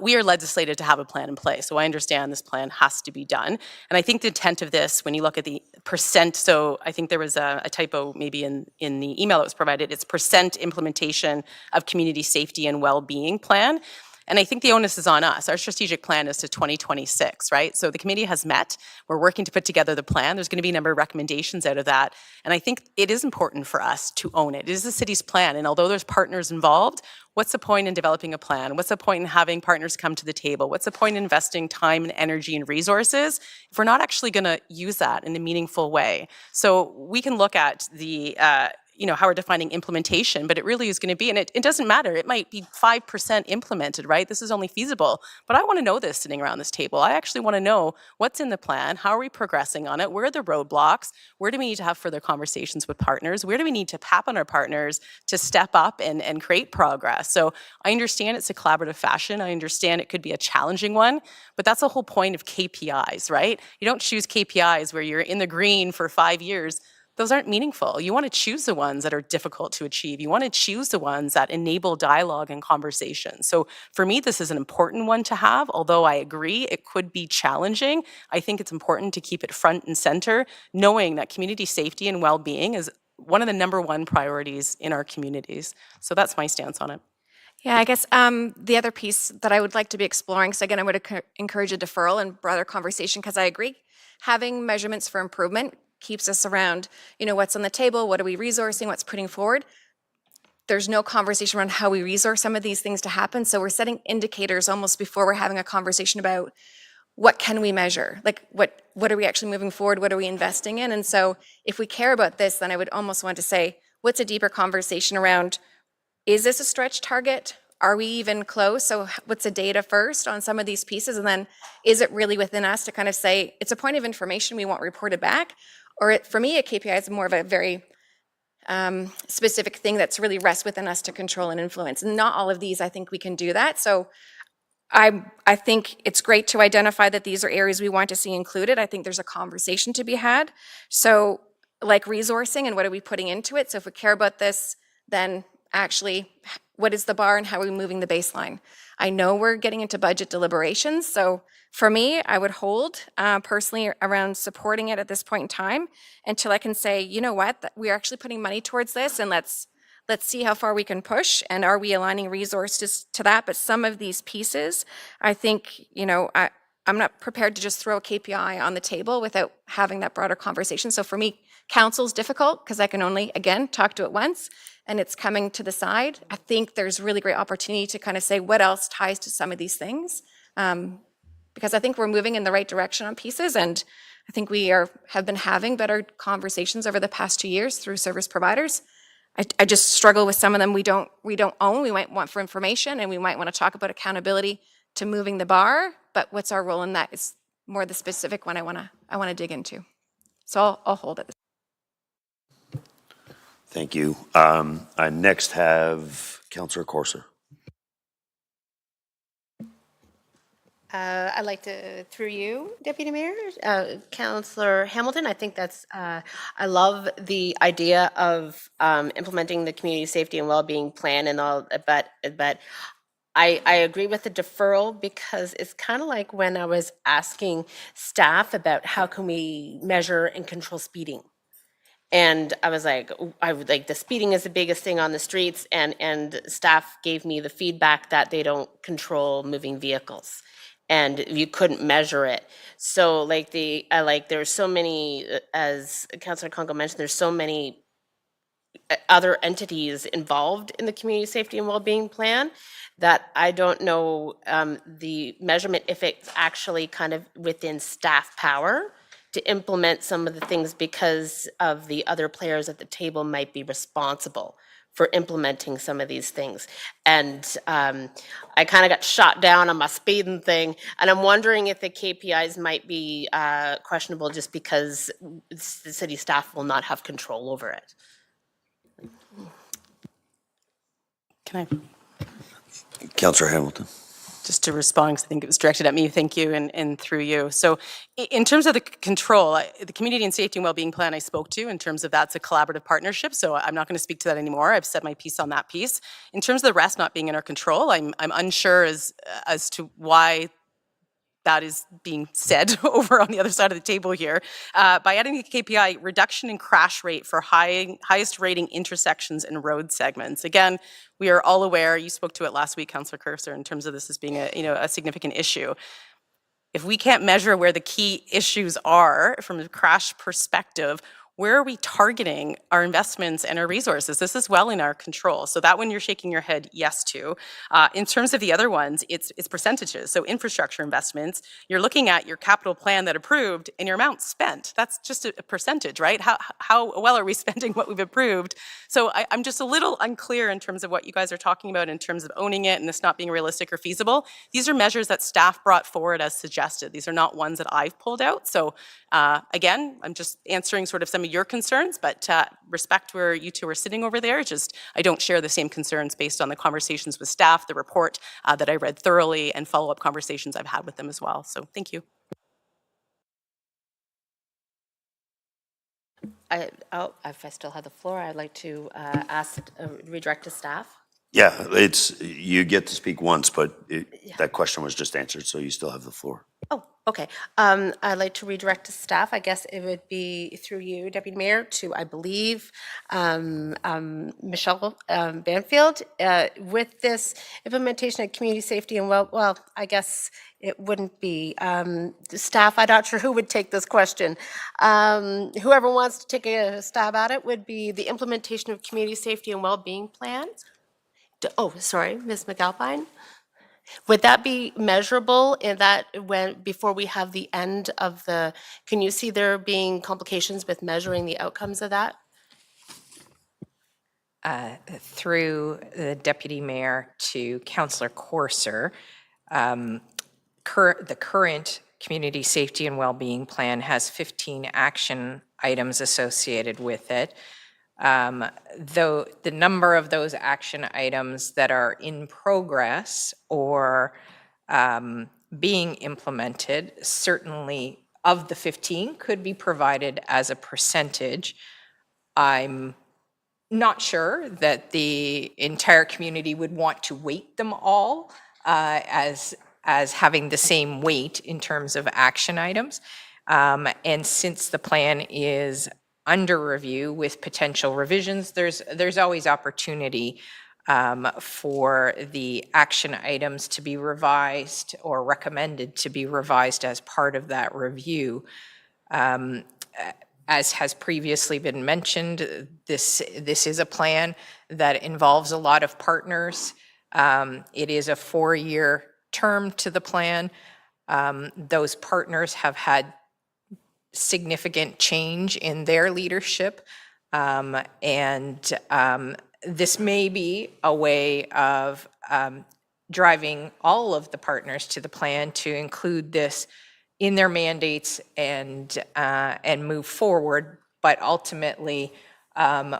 We are legislated to have a plan in place, so I understand this plan has to be done. And I think the intent of this, when you look at the %, so I think there was a typo maybe in the email that was provided, it's % implementation of community safety and well-being plan. And I think the onus is on us. Our strategic plan is to 2026, right? So the committee has met. We're working to put together the plan. There's going to be a number of recommendations out of that. And I think it is important for us to own it. It is the city's plan. And although there's partners involved, what's the point in developing a plan? What's the point in having partners come to the table? What's the point in investing time and energy and resources if we're not actually going to use that in a meaningful way? So we can look at the how we're defining implementation, but it really is going to be, and it doesn't matter, it might be 5% implemented, right? This is only feasible, but I want to know this sitting around this table. I actually want to know what's in the plan, how are we progressing on it, where are the roadblocks, where do we need to have further conversations with partners, where do we need to tap on our partners to step up and create progress? So I understand it's a collaborative fashion, I understand it could be a challenging one, but that's the whole point of KPIs, right? You don't choose KPIs where you're in the green for 5 years. Those aren't meaningful. You want to choose the ones that are difficult to achieve. You want to choose the ones that enable dialogue and conversation. So for me, this is an important one to have. Although I agree it could be challenging, I think it's important to keep it front and center, knowing that community safety and well-being is one of the #1 priorities in our communities. So that's my stance on it. Yeah, I guess the other piece that I would like to be exploring, so again, I would encourage a deferral and broader conversation because I agree, having measurements for improvement keeps us around, what's on the table, what are we resourcing, what's putting forward. There's no conversation around how we resource some of these things to happen. So we're setting indicators almost before we're having a conversation about what can we measure? Like what are we actually moving forward? What are we investing in? And so if we care about this, then I would almost want to say, what's a deeper conversation around, is this a stretch target? Are we even close? So what's the data first on some of these pieces? And then is it really within us to kind of say, it's a point of information we want reported back? Or for me, a KPI is more of a very specific thing that's really rests within us to control and influence. And not all of these, I think we can do that. So I think it's great to identify that these are areas we want to see included. I think there's a conversation to be had. So like resourcing and what are we putting into it? So if we care about this, then actually, what is the bar and how are we moving the baseline? I know we're getting into budget deliberations, so for me, I would hold personally around supporting it at this point in time until I can say, you know what, we're actually putting money towards this, and let's see how far we can push, and are we aligning resources to that? But some of these pieces, I think, I'm not prepared to just throw a KPI on the table without having that broader conversation. So for me, council's difficult because I can only, again, talk to it once, and it's coming to the side. I think there's really great opportunity to kind of say what else ties to some of these things, because I think we're moving in the right direction on pieces, and I think we have been having better conversations over the past 2 years through service providers. I just struggle with some of them we don't own. We might want for information, and we might want to talk about accountability to moving the bar, but what's our role in that is more the specific one I want to dig into. So I'll hold it. Thank you. I next have Councillor Corser. I'd like to, through you, Deputy Mayor, Councillor Hamilton, I think that's, I love the idea of implementing the community safety and well-being plan and all, but I agree with the deferral because it's kind of like when I was asking staff about how can we measure and control speeding. And I was like, the speeding is the biggest thing on the streets, and staff gave me the feedback that they don't control moving vehicles, and you couldn't measure it. So there's so many, as Councillor Congo mentioned, there's so many other entities involved in the community safety and well-being plan that I don't know the measurement if it's actually kind of within staff power to implement some of the things because of the other players at the table might be responsible for implementing some of these things. And I kind of got shot down on my speeding thing, and I'm wondering if the KPIs might be questionable just because the city staff will not have control over it. Can I? Councillor Hamilton. Just to respond, because I think it was directed at me, thank you, and through you. So in terms of the control, the Community and Safety and Wellbeing Plan I spoke to, in terms of that's a collaborative partnership, so I'm not going to speak to that anymore. I've said my piece on that piece. In terms of the rest not being in our control, I'm unsure as to why that is being said over on the other side of the table here. By adding the KPI, reduction in crash rate for highest rating intersections and road segments. Again, we are all aware, you spoke to it last week, Councillor Cursor, in terms of this as being a significant issue. If we can't measure where the key issues are from a crash perspective, where are we targeting our investments and our resources? This is well in our control. So that one you're shaking your head yes to. In terms of the other ones, it's percentages. So infrastructure investments, you're looking at your capital plan that approved and your amount spent. That's just a percentage, right? How well are we spending what we've approved? So I'm just a little unclear in terms of what you guys are talking about in terms of owning it and this not being realistic or feasible. These are measures that staff brought forward as suggested. These are not ones that I've pulled out. So again, I'm just answering sort of some of your concerns, but respect where you two are sitting over there. Just I don't share the same concerns based on the conversations with staff, the report that I read thoroughly, and follow-up conversations I've had with them as well. So thank you. If I still have the floor, I'd like to redirect to staff. Yeah, you get to speak once, but that question was just answered, so you still have the floor. Oh, okay. I'd like to redirect to staff. I guess it would be through you, Deputy Mayor, to, I believe, Michelle Banfield. With this implementation of community safety and well, I guess it wouldn't be the staff. I'm not sure who would take this question. Whoever wants to take a stab at it would be the implementation of community safety and well-being plans. Oh, sorry, Ms. McAlpine. Would that be measurable in that before we have the end of the, can you see there being complications with measuring the outcomes of that? Through the Deputy Mayor to Councillor Corser, the current Community Safety and Wellbeing Plan has 15 action items associated with it. Though the number of those action items that are in progress or being implemented, certainly of the 15 could be provided as a percentage. I'm Not sure that the entire community would want to weight them all as having the same weight in terms of action items. And since the plan is under review with potential revisions, there's always opportunity for the action items to be revised or recommended to be revised as part of that review. As has previously been mentioned, this is a plan that involves a lot of partners. It is a 4-year term to the plan. Those partners have had significant change in their leadership. This may be a way of driving all of the partners to the plan to include this in their mandates and move forward. But ultimately,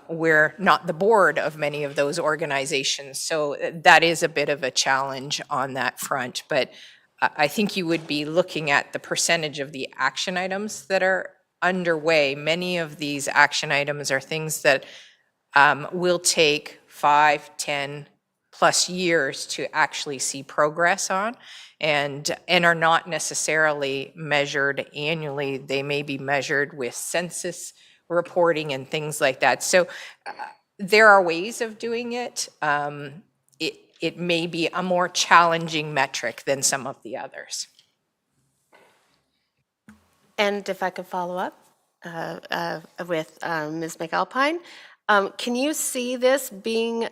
we're not the board of many of those organizations. So that is a bit of a challenge on that front. But I think you would be looking at the percentage of the action items that are underway. Many of these action items are things that will take 5, 10 plus years to actually see progress on, and are not necessarily measured annually. They may be measured with census reporting and things like that. So there are ways of doing it. It may be a more challenging metric than some of the others. And if I could follow up with Ms. McAlpine, can you see this being,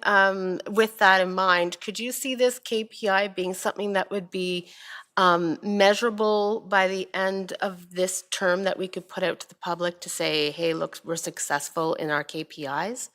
with that in mind, could you see this KPI being something that would be measurable by the end of this term that we could put out to the public to say, hey, look, we're successful in our KPIs?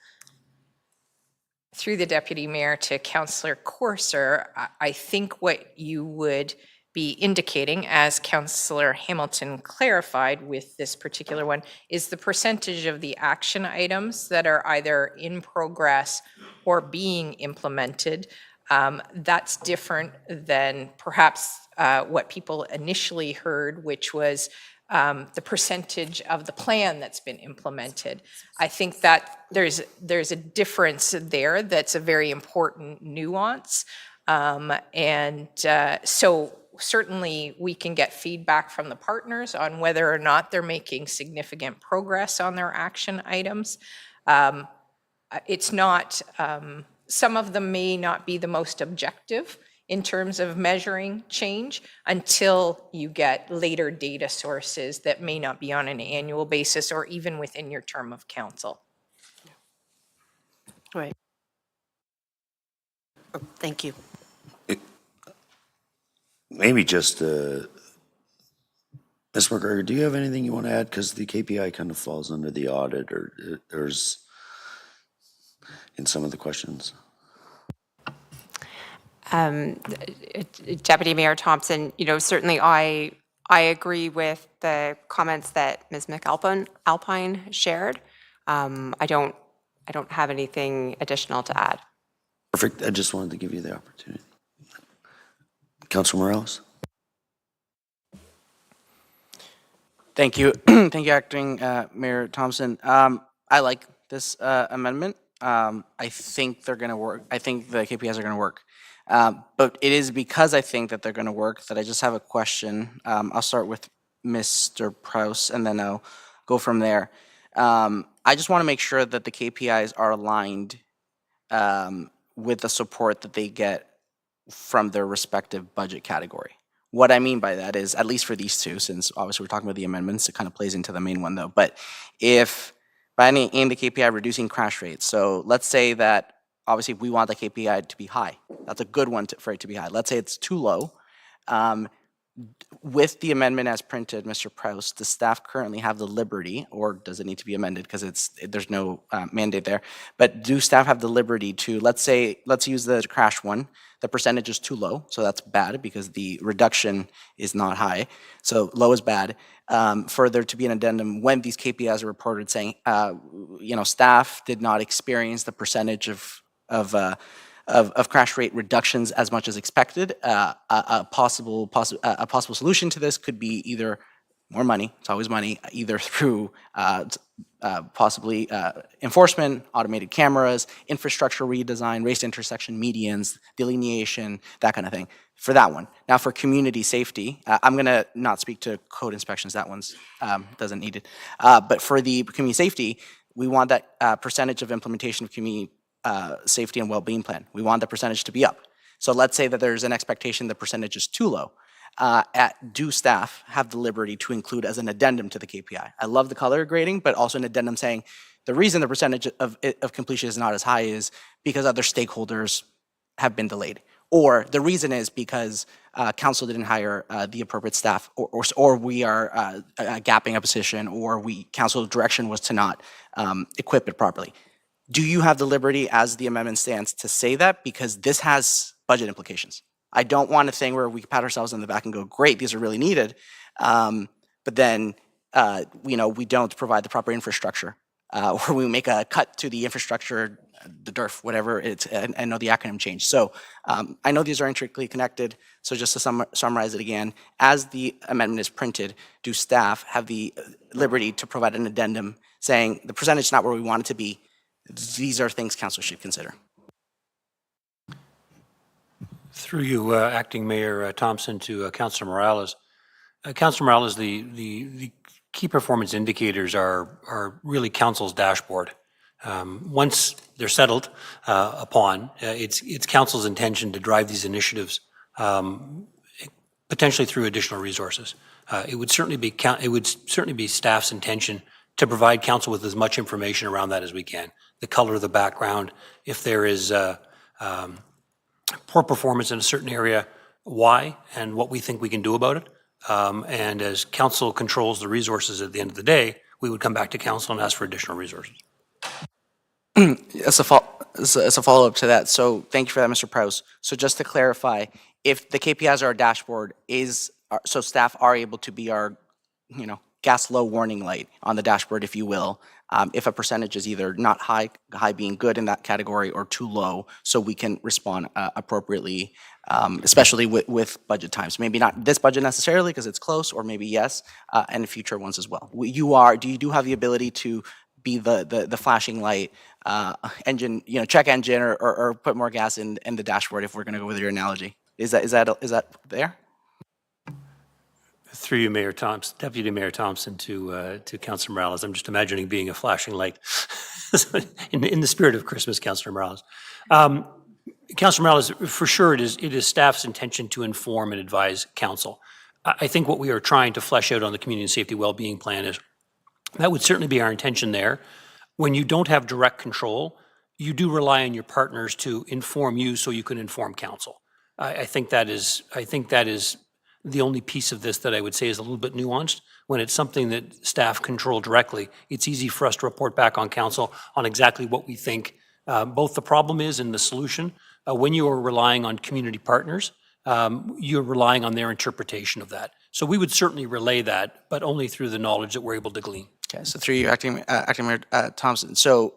Through the Deputy Mayor to Councillor Courser, I think what you would be indicating, as Councillor Hamilton clarified with this particular one, is the percentage of the action items that are either in progress or being implemented. That's different than perhaps what people initially heard, which was the percentage of the plan that's been implemented. I think that there's a difference there that's a very important nuance. So certainly we can get feedback from the partners on whether or not they're making significant progress on their action items. It's not, some of them may not be the most objective in terms of measuring change until you get later data sources that may not be on an annual basis or even within your term of council. Right. Thank you. Maybe just, Ms. McGregor, do you have anything you want to add? Because the KPI kind of falls under the audit or there's in some of the questions. Deputy Mayor Thompson, certainly I agree with the comments that Ms. McAlpine shared. I don't have anything additional to add. Perfect. I just wanted to give you the opportunity. Councilor Morales. Thank you. Thank you, Acting Mayor Thompson. I like this amendment. I think they're going to work. I think the KPIs are going to work. But it is because I think that they're going to work that I just have a question. I'll start with Mr. Prowse and then I'll go from there. I just want to make sure that the KPIs are aligned with the support that they get from their respective budget category. What I mean by that is, at least for these two, since obviously we're talking about the amendments, it kind of plays into the main one though, but if by any aim the KPI reducing crash rates, so let's say that obviously we want the KPI to be high. That's a good one for it to be high. Let's say it's too low. With the amendment as printed, Mr. Prowse, does staff currently have the liberty, or does it need to be amended because there's no mandate there, but do staff have the liberty to, let's use the crash one, the percentage is too low, so that's bad because the reduction is not high, so low is bad. For there to be an addendum when these KPIs are reported saying, staff did not experience the percentage of crash rate reductions as much as expected. A possible solution to this could be either more money, it's always money, either through possibly enforcement, automated cameras, infrastructure redesign, raised intersection medians, delineation, that kind of thing, for that one. Now for community safety, I'm gonna not speak to code inspections, that one's doesn't need it. But for the community safety, we want that percentage of implementation of community safety and well-being plan. We want the percentage to be up. So let's say that there's an expectation the percentage is too low. Do staff have the liberty to include as an addendum to the KPI? I love the color grading, but also an addendum saying the reason the percentage of completion is not as high is because other stakeholders have been delayed. Or the reason is because council didn't hire the appropriate staff, or we are gapping a position, or council direction was to not equip it properly. Do you have the liberty, as the amendment stands, to say that? Because this has budget implications. I don't want a thing where we pat ourselves on the back and go, great, these are really needed, but then we don't provide the proper infrastructure, or we make a cut to the infrastructure, the DERF, whatever it's, I know the acronym changed. So I know these are intricately connected, so just to summarize it again, as the amendment is printed, do staff have the liberty to provide an addendum saying the percentage is not where we want it to be, these are things council should consider? Through you, Acting Mayor Thompson, to Councillor Morales. Councillor Morales, the key performance indicators are really council's dashboard. Once they're settled upon, it's council's intention to drive these initiatives potentially through additional resources. It would certainly be staff's intention to provide council with as much information around that as we can. The color of the background, if there is poor performance in a certain area, why, and what we think we can do about it. And as council controls the resources at the end of the day, we would come back to council and ask for additional resources. As a follow-up to that, so thank you for that, Mr. Prowse. So just to clarify, if the KPIs are our dashboard, so staff are able to be our, gas low warning light on the dashboard, if you will, if a percentage is either not high being good in that category, or too low, so we can respond appropriately, especially with budget times. Maybe not this budget necessarily because it's close, or maybe yes, and future ones as well. Do you have the ability to be the flashing light engine, check engine, or put more gas in the dashboard, if we're going to go with your analogy? Is that there? Through you, Mayor Thompson, Deputy Mayor Thompson, to Councillor Morales. I'm just imagining being a flashing light in the spirit of Christmas, Councillor Morales. Councillor Morales, for sure it is staff's intention to inform and advise council. I think what we are trying to flesh out on the community and safety well-being plan is that would certainly be our intention there. When you don't have direct control, you do rely on your partners to inform you so you can inform council. I think that is the only piece of this that I would say is a little bit nuanced. When it's something that staff control directly, it's easy for us to report back on council on exactly what we think both the problem is and the solution. When you are relying on community partners, you're relying on their interpretation of that. So we would certainly relay that, but only through the knowledge that we're able to glean. Okay, so through you, Acting Mayor Thompson. So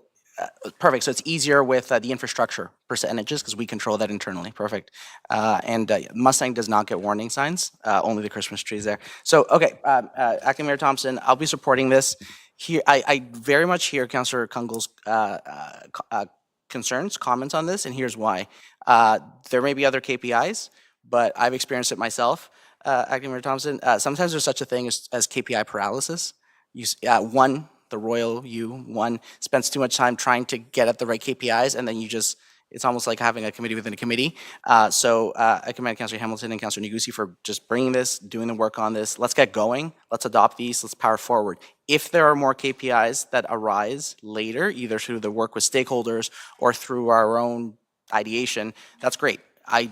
perfect. So it's easier with the infrastructure percentages because we control that internally. Perfect. And Mustang does not get warning signs. Only the Christmas trees there. So okay, Acting Mayor Thompson, I'll be supporting this. Here, I very much hear Councillor Kungal's concerns, comments on this, and here's why. There may be other KPIs, but I've experienced it myself. Acting Mayor Thompson, sometimes there's such a thing as KPI paralysis. The royal you spends too much time trying to get at the right KPIs, and then it's almost like having a committee within a committee. So I commend Councillor Hamilton and Councillor Negussi for just bringing this, doing the work on this. Let's get going. Let's adopt these. Let's power forward. If there are more KPIs that arise later, either through the work with stakeholders or through our own ideation, that's great. I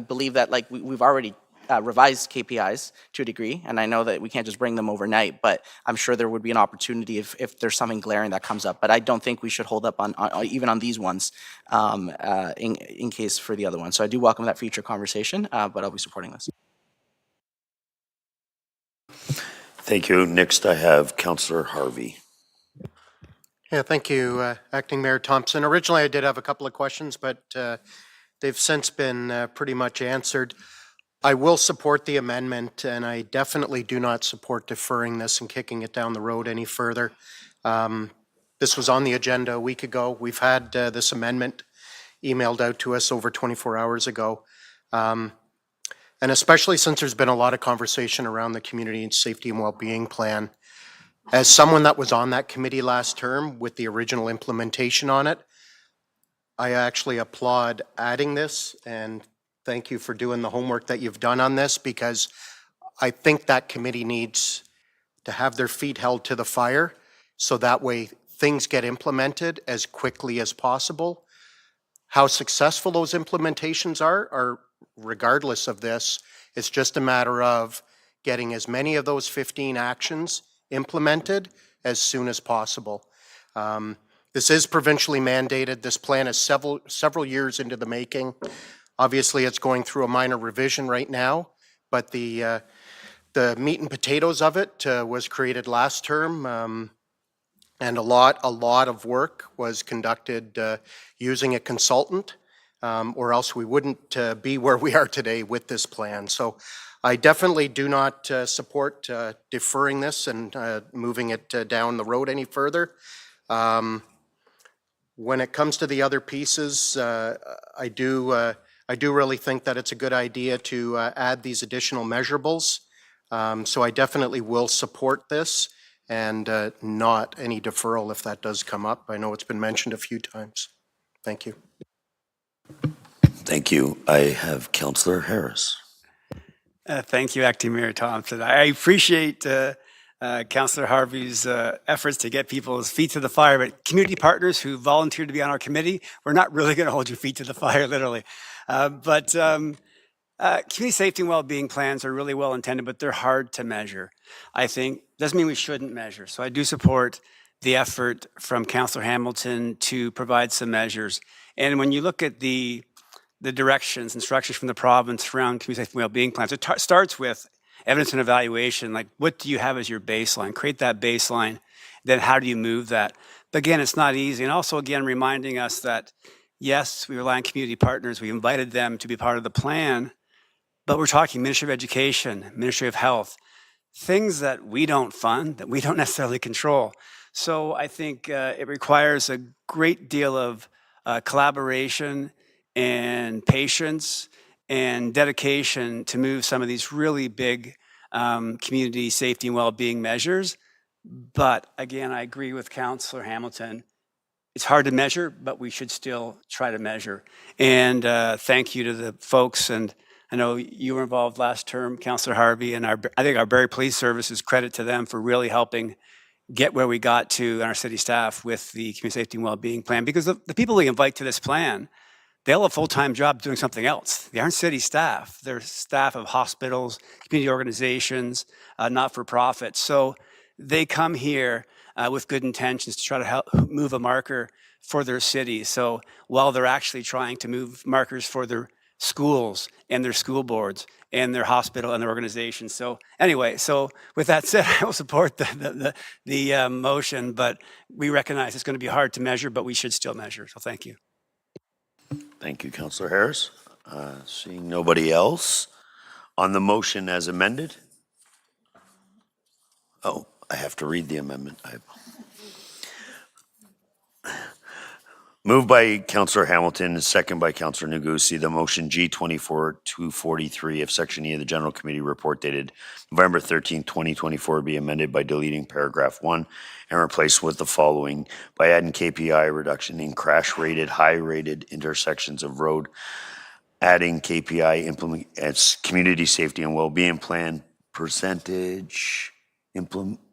believe that we've already revised KPIs to a degree, and I know that we can't just bring them overnight, but I'm sure there would be an opportunity if there's something glaring that comes up. But I don't think we should hold up on even on these ones in case for the other ones. So I do welcome that future conversation, but I'll be supporting this. Thank you. Next, I have Councillor Harvey. Yeah, thank you, Acting Mayor Thompson. Originally, I did have a couple of questions, but they've since been pretty much answered. I will support the amendment, and I definitely do not support deferring this and kicking it down the road any further. This was on the agenda a week ago. We've had this amendment emailed out to us over 24 hours ago. And especially since there's been a lot of conversation around the community safety and well-being plan. As someone that was on that committee last term with the original implementation on it, I actually applaud adding this, and thank you for doing the homework that you've done on this, because I think that committee needs to have their feet held to the fire so that way things get implemented as quickly as possible. How successful those implementations are regardless of this. It's just a matter of getting as many of those 15 actions implemented as soon as possible. This is provincially mandated. This plan is several years into the making. Obviously, it's going through a minor revision right now, but the meat and potatoes of it was created last term. And a lot of work was conducted using a consultant, or else we wouldn't be where we are today with this plan. So I definitely do not support deferring this and moving it down the road any further. When it comes to the other pieces, I do really think that it's a good idea to add these additional measurables. So I definitely will support this, and not any deferral if that does come up. I know it's been mentioned a few times. Thank you. Thank you. I have Councillor Harris. Thank you, Acting Mayor Thompson. I appreciate Councillor Harvey's efforts to get people's feet to the fire, but community partners who volunteered to be on our committee, we're not really going to hold your feet to the fire, literally. Community safety and well-being plans are really well intended, but they're hard to measure. I think doesn't mean we shouldn't measure. So I do support the effort from Councillor Hamilton to provide some measures. And when you look at the instructions from the province around community safety and well-being plans, it starts with evidence and evaluation. Like, what do you have as your baseline? Create that baseline. Then how do you move that? But again, it's not easy. And also, again, reminding us that, yes, we rely on community partners. We invited them to be part of the plan. But we're talking Ministry of Education, Ministry of Health, things that we don't fund, that we don't necessarily control. So I think it requires a great deal of collaboration and patience and dedication to move some of these really big community safety and well-being measures. But again, I agree with Councillor Hamilton. It's hard to measure, but we should still try to measure. And thank you to the folks, and I know you were involved last term, Councillor Harvey, and I think our Barrie Police Services, credit to them for really helping get where we got to, and our city staff, with the community safety and well-being plan. Because the people we invite to this plan, they all have a full-time job doing something else. They aren't city staff. They're staff of hospitals, community organizations, not-for-profits. So they come here with good intentions to try to help move a marker for their city. So while they're actually trying to move markers for their schools and their school boards and their hospital and their organizations. So anyway, so with that said, I will support the motion, but we recognize it's going to be hard to measure, but we should still measure. So thank you. Thank you, Councillor Harris. Seeing nobody else on the motion as amended. Oh, I have to read the amendment. Moved by Councillor Hamilton and second by Councillor Negussi, the motion G24-243 of Section E of the General Committee report dated November 13, 2024 be amended by deleting paragraph 1 and replaced with the following: by adding KPI reduction in crash-rated, high-rated intersections of road, adding KPI implement as community safety and well-being plan percentage implementation.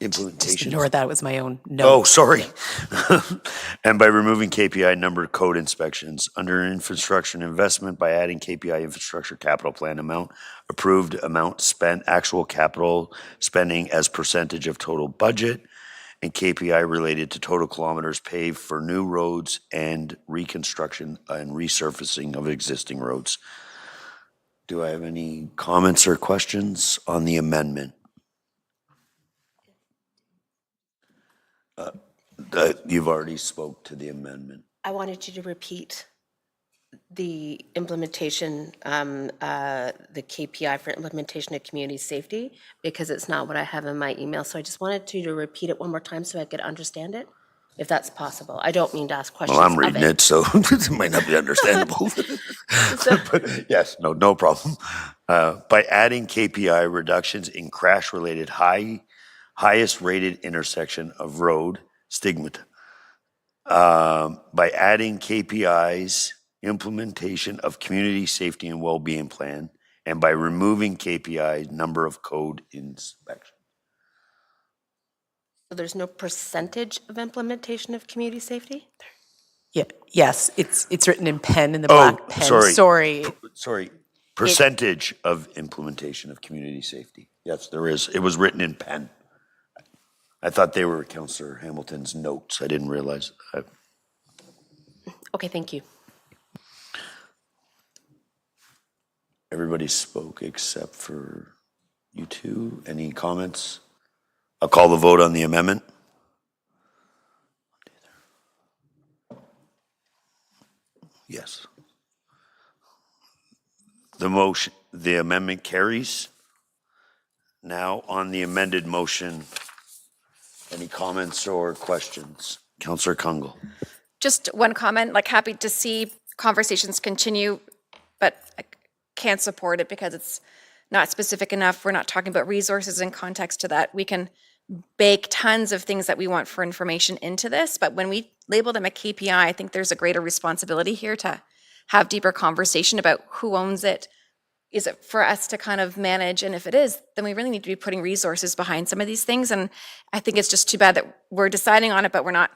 Just ignore that. It was my own note. Oh, sorry. And by removing KPI numbered code inspections under infrastructure and investment, by adding KPI infrastructure capital plan amount, approved amount spent, actual capital spending as percentage of total budget, and KPI related to total kilometers paved for new roads and reconstruction and resurfacing of existing roads. Do I have any comments or questions on the amendment? You've already spoke to the amendment. I wanted you to repeat the implementation, the KPI for implementation of community safety, because it's not what I have in my email. So I just wanted you to repeat it one more time so I could understand it, if that's possible. I don't mean to ask questions Well, I'm of reading it, so it might not be understandable. But yes, no problem. By adding KPI reductions in crash-related highest rated intersection of road stigmata. By adding KPIs, implementation of community safety and well-being plan, and by removing KPI number of code inspection. So there's no percentage of implementation of community safety? Yeah, yes, it's written in pen, in the black pen. Sorry. Sorry. Percentage of implementation of community safety. Yes, there is. It was written in pen. I thought they were Councillor Hamilton's notes. I didn't realize. Okay, thank you. Everybody spoke except for you two. Any comments? I'll call the vote on the amendment. Yes. The amendment carries. Now on the amended motion, any comments or questions? Councillor Kungle. Just one comment, like happy to see conversations continue, but I can't support it because it's not specific enough. We're not talking about resources in context to that. We can bake tons of things that we want for information into this, but when we label them a KPI, I think there's a greater responsibility here to have deeper conversation about who owns it. Is it for us to kind of manage? And if it is, then we really need to be putting resources behind some of these things. And I think it's just too bad that we're deciding on it, but we're not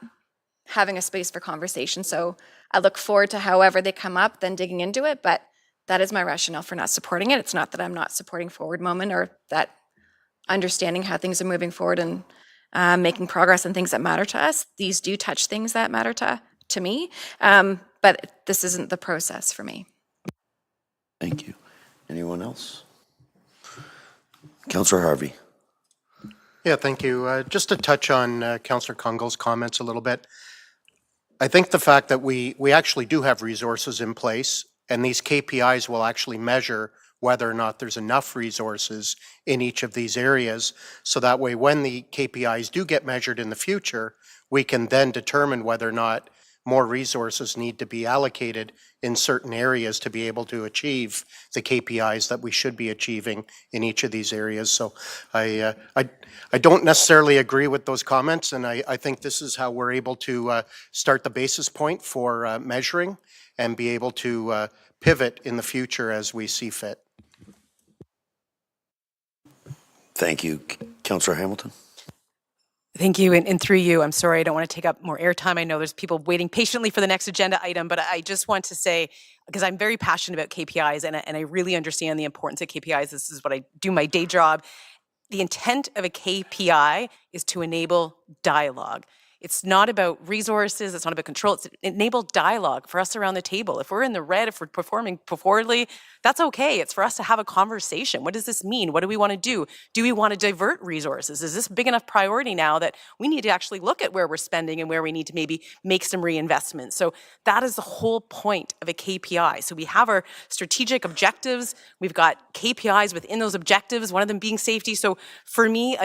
having a space for conversation. So I look forward to however they come up, then digging into it. But that is my rationale for not supporting it. It's not that I'm not supporting Forward Moment or that understanding how things are moving forward and making progress on things that matter to us. These do touch things that matter to me. But this isn't the process for me. Thank you. Anyone else? Councillor Harvey. Yeah, thank you. Just to touch on Councillor Kungle's comments a little bit. I think the fact that we actually do have resources in place, and these KPIs will actually measure whether or not there's enough resources in each of these areas. So that way, when the KPIs do get measured in the future, we can then determine whether or not more resources need to be allocated in certain areas to be able to achieve the KPIs that we should be achieving in each of these areas. So I don't necessarily agree with those comments, and I think this is how we're able to start the basis point for measuring and be able to pivot in the future as we see fit. Thank you. Councillor Hamilton. Thank you, and through you, I'm sorry, I don't want to take up more airtime. I know there's people waiting patiently for the next agenda item, but I just want to say, because I'm very passionate about KPIs, and I really understand the importance of KPIs. This is what I do my day job. The intent of a KPI is to enable dialogue. It's not about resources, it's not about control, it's enable dialogue for us around the table. If we're in the red, if we're performing poorly, that's okay. It's for us to have a conversation. What does this mean? What do we want to do? Do we want to divert resources? Is this a big enough priority now that we need to actually look at where we're spending and where we need to maybe make some reinvestments? So that is the whole point of a KPI. So we have our strategic objectives. We've got KPIs within those objectives, one of them being safety. So for me,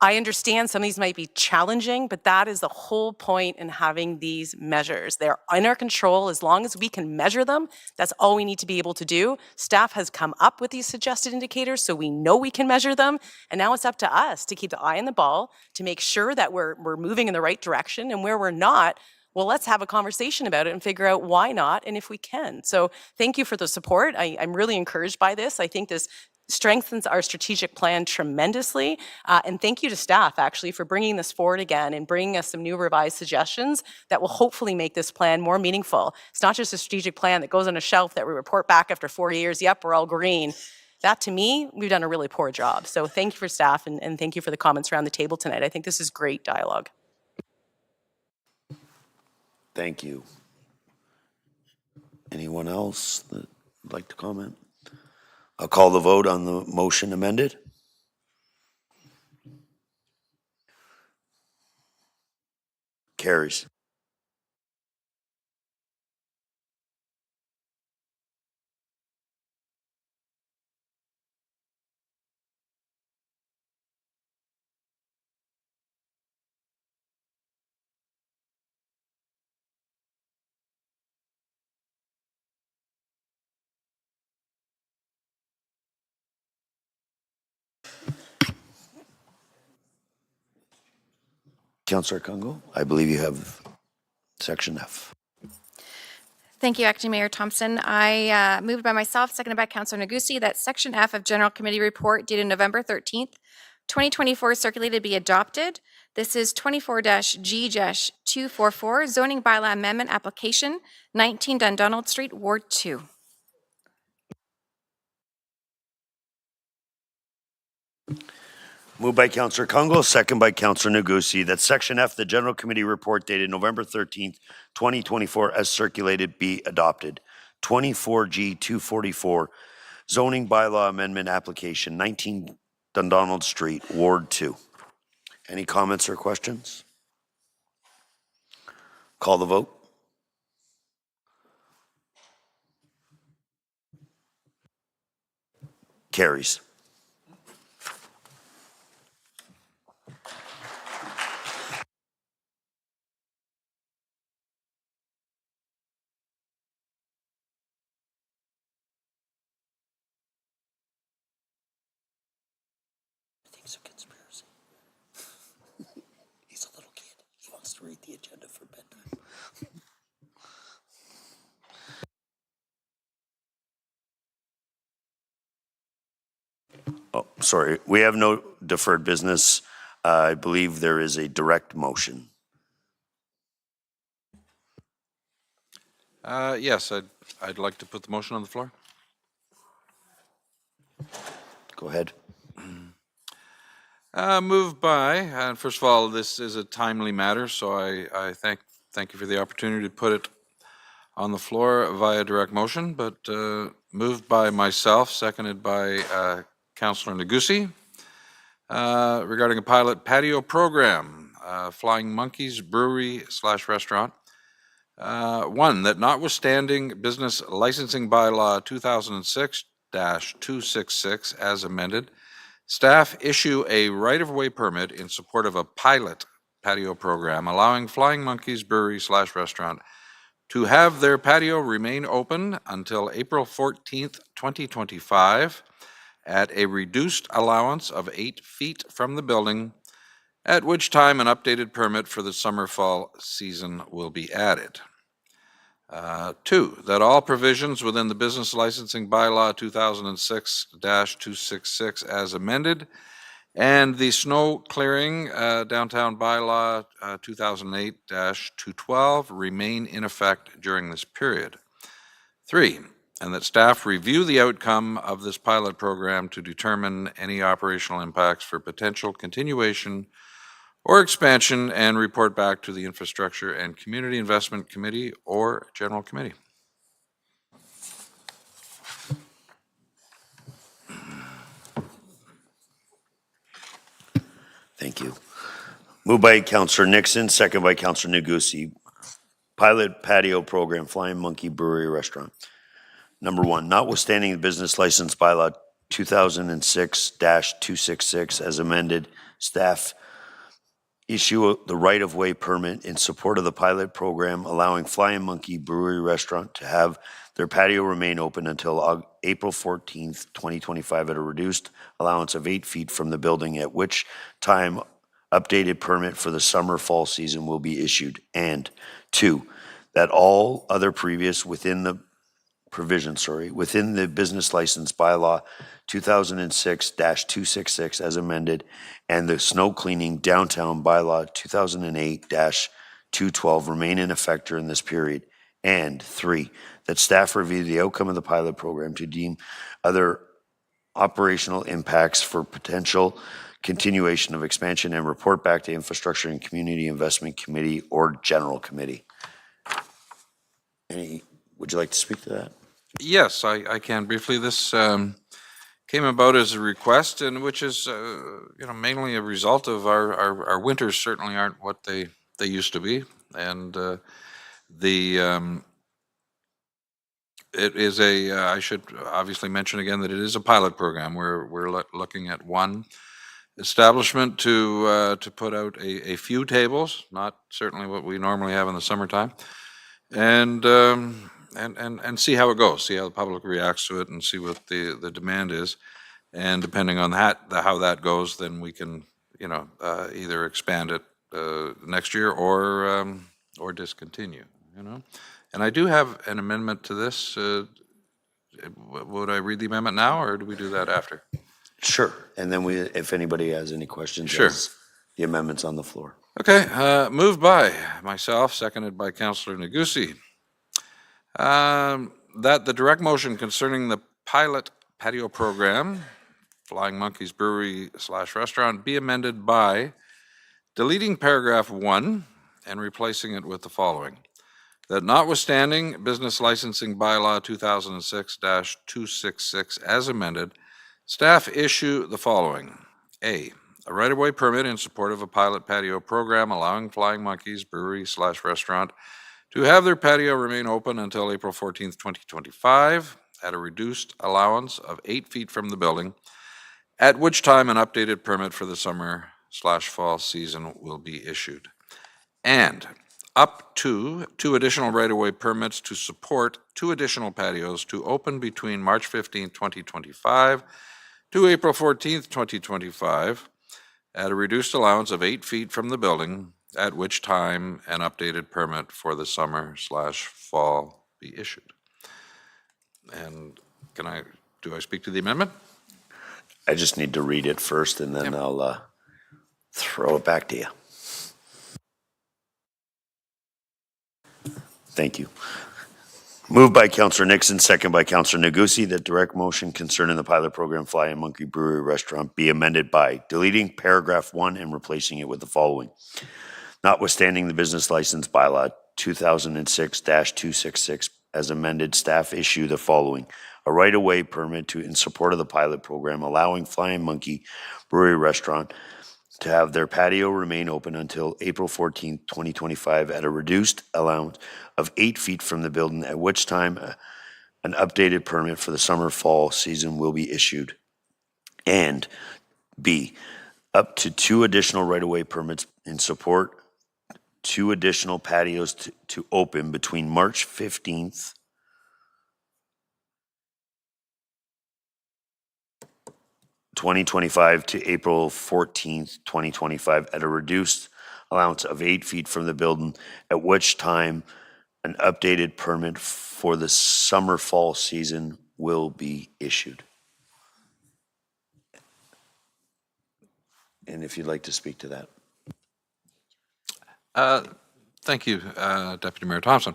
I understand some of these might be challenging, but that is the whole point in having these measures. They're in our control. As long as we can measure them, that's all we need to be able to do. Staff has come up with these suggested indicators, so we know we can measure them. And now it's up to us to keep the eye on the ball, to make sure that we're moving in the right direction. And where we're not, well, let's have a conversation about it and figure out why not and if we can. So thank you for the support. I'm really encouraged by this. I think this strengthens our strategic plan tremendously. And thank you to staff, actually, for bringing this forward again and bringing us some new revised suggestions that will hopefully make this plan more meaningful. It's not just a strategic plan that goes on a shelf that we report back after 4 years, yep, we're all green. That, to me, we've done a really poor job. So thank you for staff and thank you for the comments around the table tonight. I think this is great dialogue. Thank you. Anyone else that would like to comment? I'll call the vote on the motion amended. Carries. Councillor Kungo. I believe you have section F. Thank you, Acting Mayor Thompson. I moved by myself, seconded by Councillor Negussi, that Section F of General Committee Report dated November 13th, 2024 circulated be adopted. This is 24-G-244 zoning bylaw amendment application, 19 Dundonald Street, Ward 2. Moved by Councillor Kungo, second by Councillor Negussi, that section F, the General Committee Report dated November 13th, 2024, as circulated, be adopted. 24G244, zoning bylaw amendment application, 19 Dundonald Street, Ward 2. Any comments or questions? Call the vote. Carries. It's a conspiracy. He's a little kid. He wants to read the agenda for bedtime. Oh, sorry. We have no deferred business. I believe there is a direct motion. Yes, I'd like to put the motion on the floor. Go ahead. Moved by, and first of all, this is a timely matter, so I thank you for the opportunity to put it on the floor via direct motion, but moved by myself, seconded by Councillor Negussi, regarding a pilot patio program, Flying Monkeys Brewery / Restaurant. One, that notwithstanding Business Licensing Bylaw 2006-266 as amended, staff issue a right-of-way permit in support of a pilot patio program allowing Flying Monkeys Brewery / Restaurant to have their patio remain open until April 14th, 2025 at a reduced allowance of 8 feet from the building, at which time an updated permit for the summer-fall season will be added. 2, that all provisions within the Business Licensing Bylaw 2006-266 as amended and the Snow Clearing Downtown Bylaw 2008-212 remain in effect during this period. 3, and that staff review the outcome of this pilot program to determine any operational impacts for potential continuation or expansion and report back to the Infrastructure and Community Investment Committee or General Committee. Thank you. Moved by Councillor Nixon, second by Councillor Negussi. Pilot patio program, Flying Monkey Brewery Restaurant. Number 1, notwithstanding the Business License Bylaw 2006-266 as amended, staff issue the right-of-way permit in support of the pilot program allowing Flying Monkey Brewery Restaurant to have their patio remain open until April 14th, 2025 at a reduced allowance of 8 feet from the building, at which time updated permit for the summer-fall season will be issued. And 2, that all other previous within the Business License Bylaw 2006-266 as amended and the Snow Cleaning Downtown Bylaw 2008-212 remain in effect during this period. And 3, that staff review the outcome of the pilot program to deem other operational impacts for potential continuation of expansion and report back to Infrastructure and Community Investment Committee or General Committee. Would you like to speak to that? Yes, I can briefly. This came about as a request, and which is mainly a result of our winters certainly aren't what they used to be, and it is I should obviously mention again that it is a pilot program. We're looking at one establishment to put out a few tables, not certainly what we normally have in the summertime, and see how it goes, see how the public reacts to it, and see what the demand is, and depending on how that goes, then we can either expand it next year or discontinue, you know? And I do have an amendment to this. Would I read the amendment now, or do we do that after? Sure. And then if anybody has any questions, Sure. as the amendment's on the floor. Okay, moved by myself, seconded by Councillor Negussi. That the direct motion concerning the pilot patio program, Flying Monkeys Brewery / Restaurant, be amended by deleting paragraph 1 and replacing it with the following. That notwithstanding Business Licensing Bylaw 2006-266 as amended, staff issue the following. A right-of-way permit in support of a pilot patio program allowing Flying Monkeys Brewery / Restaurant to have their patio remain open until April 14th, 2025, at a reduced allowance of 8 feet from the building, at which time an updated permit for the summer / fall season will be issued. And up to 2 additional right-of-way permits to support 2 additional patios to open between March 15th, 2025 to April 14th, 2025, at a reduced allowance of 8 feet from the building, at which time an updated permit for the summer / fall be issued. And do I speak to the amendment? I just need to read it first, and then I'll throw it back to you. Thank you. Moved by Councillor Nixon, second by Councillor Negussi, that direct motion concerning the pilot program Flying Monkey Brewery Restaurant be amended by deleting paragraph 1 and replacing it with the following. Notwithstanding the Business License Bylaw 2006-266 as amended, staff issue the following. A right-of-way permit in support of the pilot program allowing Flying Monkey Brewery Restaurant to have their patio remain open until April 14th, 2025 at a reduced allowance of 8 feet from the building, at which time an updated permit for the summer-fall season will be issued. And B, up to 2 additional right-of-way permits in support, 2 additional patios to open between March 15th, 2025 to April 14th, 2025 at a reduced allowance of 8 feet from the building, at which time an updated permit for the summer-fall season will be issued. And if you'd like to speak to that. Thank you, Deputy Mayor Thompson.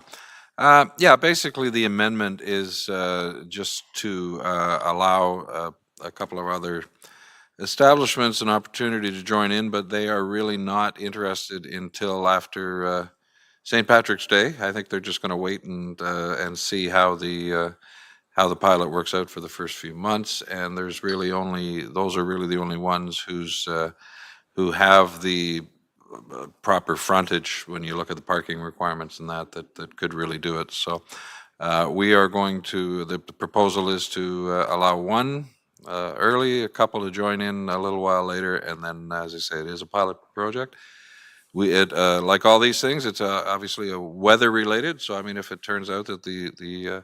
Basically the amendment is just to allow a couple of other establishments an opportunity to join in, but they are really not interested until after St. Patrick's Day. I think they're just going to wait and see how the pilot works out for the first few months. And those are really the only ones who have the proper frontage when you look at the parking requirements and that could really do it. So we are going to, the proposal is to allow one early, a couple to join in a little while later, and then, as I say, it is a pilot project. Like all these things, it's obviously weather related. So I mean, if it turns out that the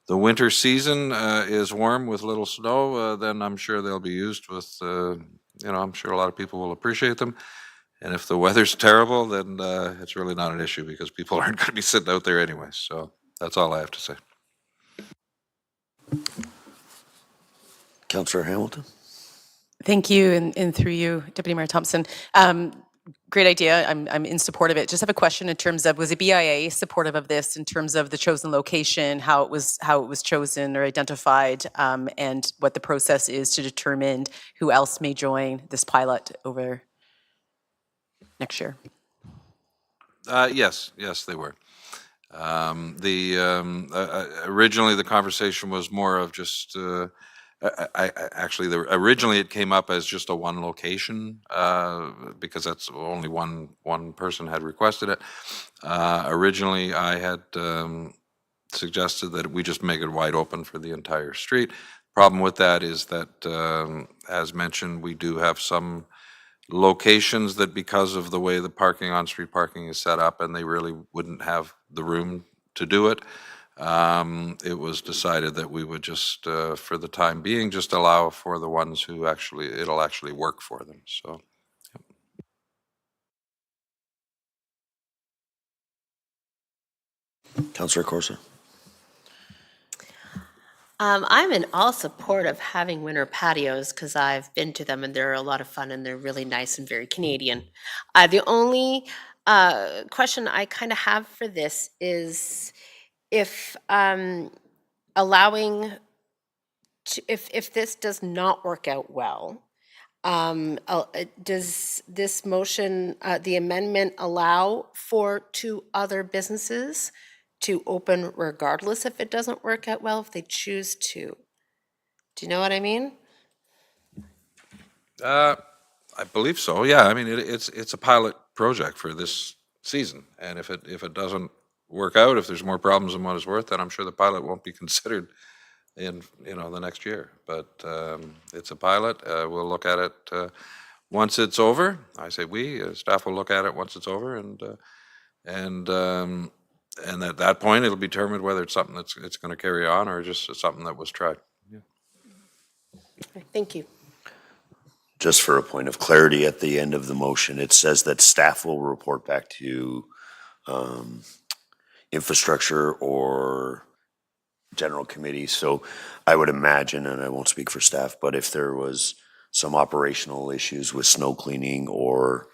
winter season is warm with little snow, then I'm sure they'll be used with. I'm sure a lot of people will appreciate them. And if the weather's terrible, then it's really not an issue because people aren't going to be sitting out there anyway. So that's all I have to say. Councillor Hamilton. Thank you, and through you, Deputy Mayor Thompson. Great idea. I'm in support of it. Just have a question in terms of, was the BIA supportive of this in terms of the chosen location, how it was chosen or identified, and what the process is to determine who else may join this pilot over next year? Yes, they were. Originally the conversation was more of just. Originally it came up as just a one location because that's only one person had requested it. Originally I had suggested that we just make it wide open for the entire street. Problem with that is that, as mentioned, we do have some locations that, because of the way the parking on-street parking is set up, and they really wouldn't have the room to do it. It was decided that we would just, for the time being, just allow for the ones who it'll actually work for them. So Councillor Corser. I'm in all support of having winter patios because I've been to them and they're a lot of fun and they're really nice and very Canadian. The only question I kind of have for this is if allowing, if this does not work out well, does this motion, the amendment allow for 2 other businesses to open regardless if it doesn't work out well, if they choose to? Do you know what I mean? I believe so, yeah. I mean, it's a pilot project for this season, and if it doesn't work out, if there's more problems than what it's worth, then I'm sure the pilot won't be considered in, the next year. But it's a pilot. We'll look at it once it's over. I say staff will look at it once it's over, and at that point, it'll be determined whether it's something it's going to carry on or just something that was tried. Thank you. Just for a point of clarity, at the end of the motion, it says that staff will report back to infrastructure or general committee. So I would imagine, and I won't speak for staff, but if there was some operational issues with snow cleaning or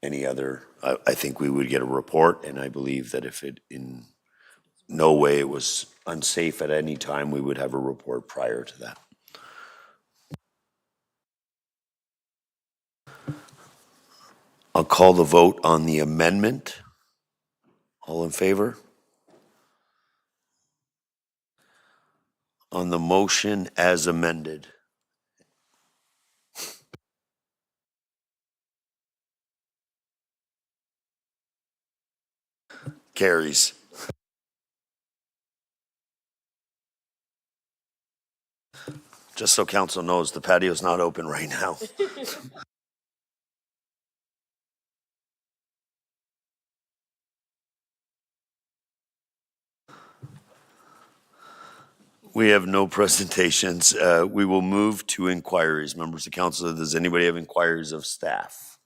any other, I think we would get a report. And I believe that if it in no way it was unsafe at any time, we would have a report prior to that. I'll call the vote on the amendment. All in favor? On the motion as amended. Carries. Just so council knows, the patio's not open right now. We have no presentations. We will move to inquiries. Members of council, does anybody have inquiries of staff?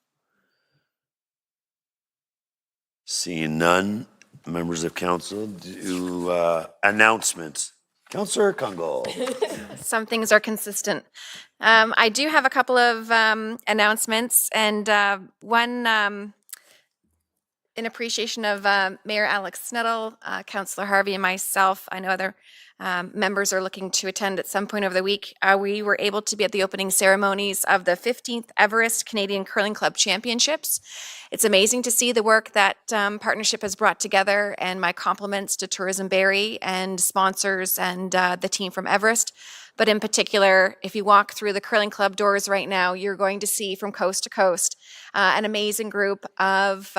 Seeing none, members of council, do announcements. Councillor Kungle. Some things are consistent. I do have a couple of announcements, and one in appreciation of Mayor Alex Snettle, Councillor Harvey, and myself. I know other members are looking to attend at some point over the week. We were able to be at the opening ceremonies of the 15th Everest Canadian Curling Club Championships. It's amazing to see the work that partnership has brought together, and my compliments to Tourism Barrie and sponsors and the team from Everest. But in particular, if you walk through the curling club doors right now, you're going to see from coast to coast an amazing group of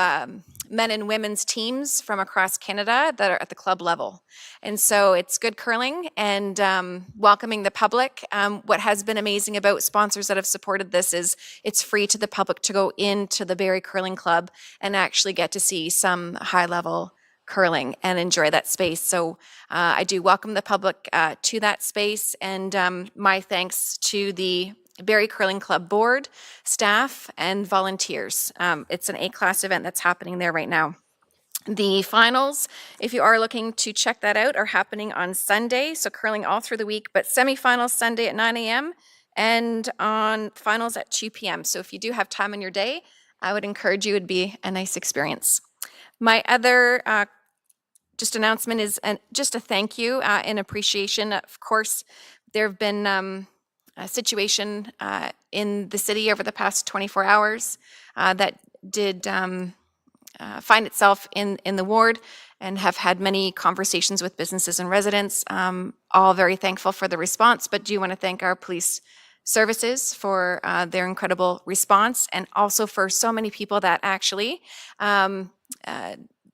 men and women's teams from across Canada that are at the club level. And so it's good curling and welcoming the public. What has been amazing about sponsors that have supported this is it's free to the public to go into the Barrie Curling Club and actually get to see some high-level curling and enjoy that space. So I do welcome the public to that space, and my thanks to the Barrie Curling Club board, staff, and volunteers. It's an A-class event that's happening there right now. The finals, if you are looking to check that out, are happening on Sunday, so curling all through the week, but semifinals Sunday at 9 a.m. and on finals at 2 p.m. So if you do have time in your day, I would encourage you. It would be a nice experience. My other just announcement is just a thank you in appreciation. Of course, there have been a situation in the city over the past 24 hours that did find itself in the ward, and have had many conversations with businesses and residents. All very thankful for the response, but do want to thank our police services for their incredible response, and also for so many people that actually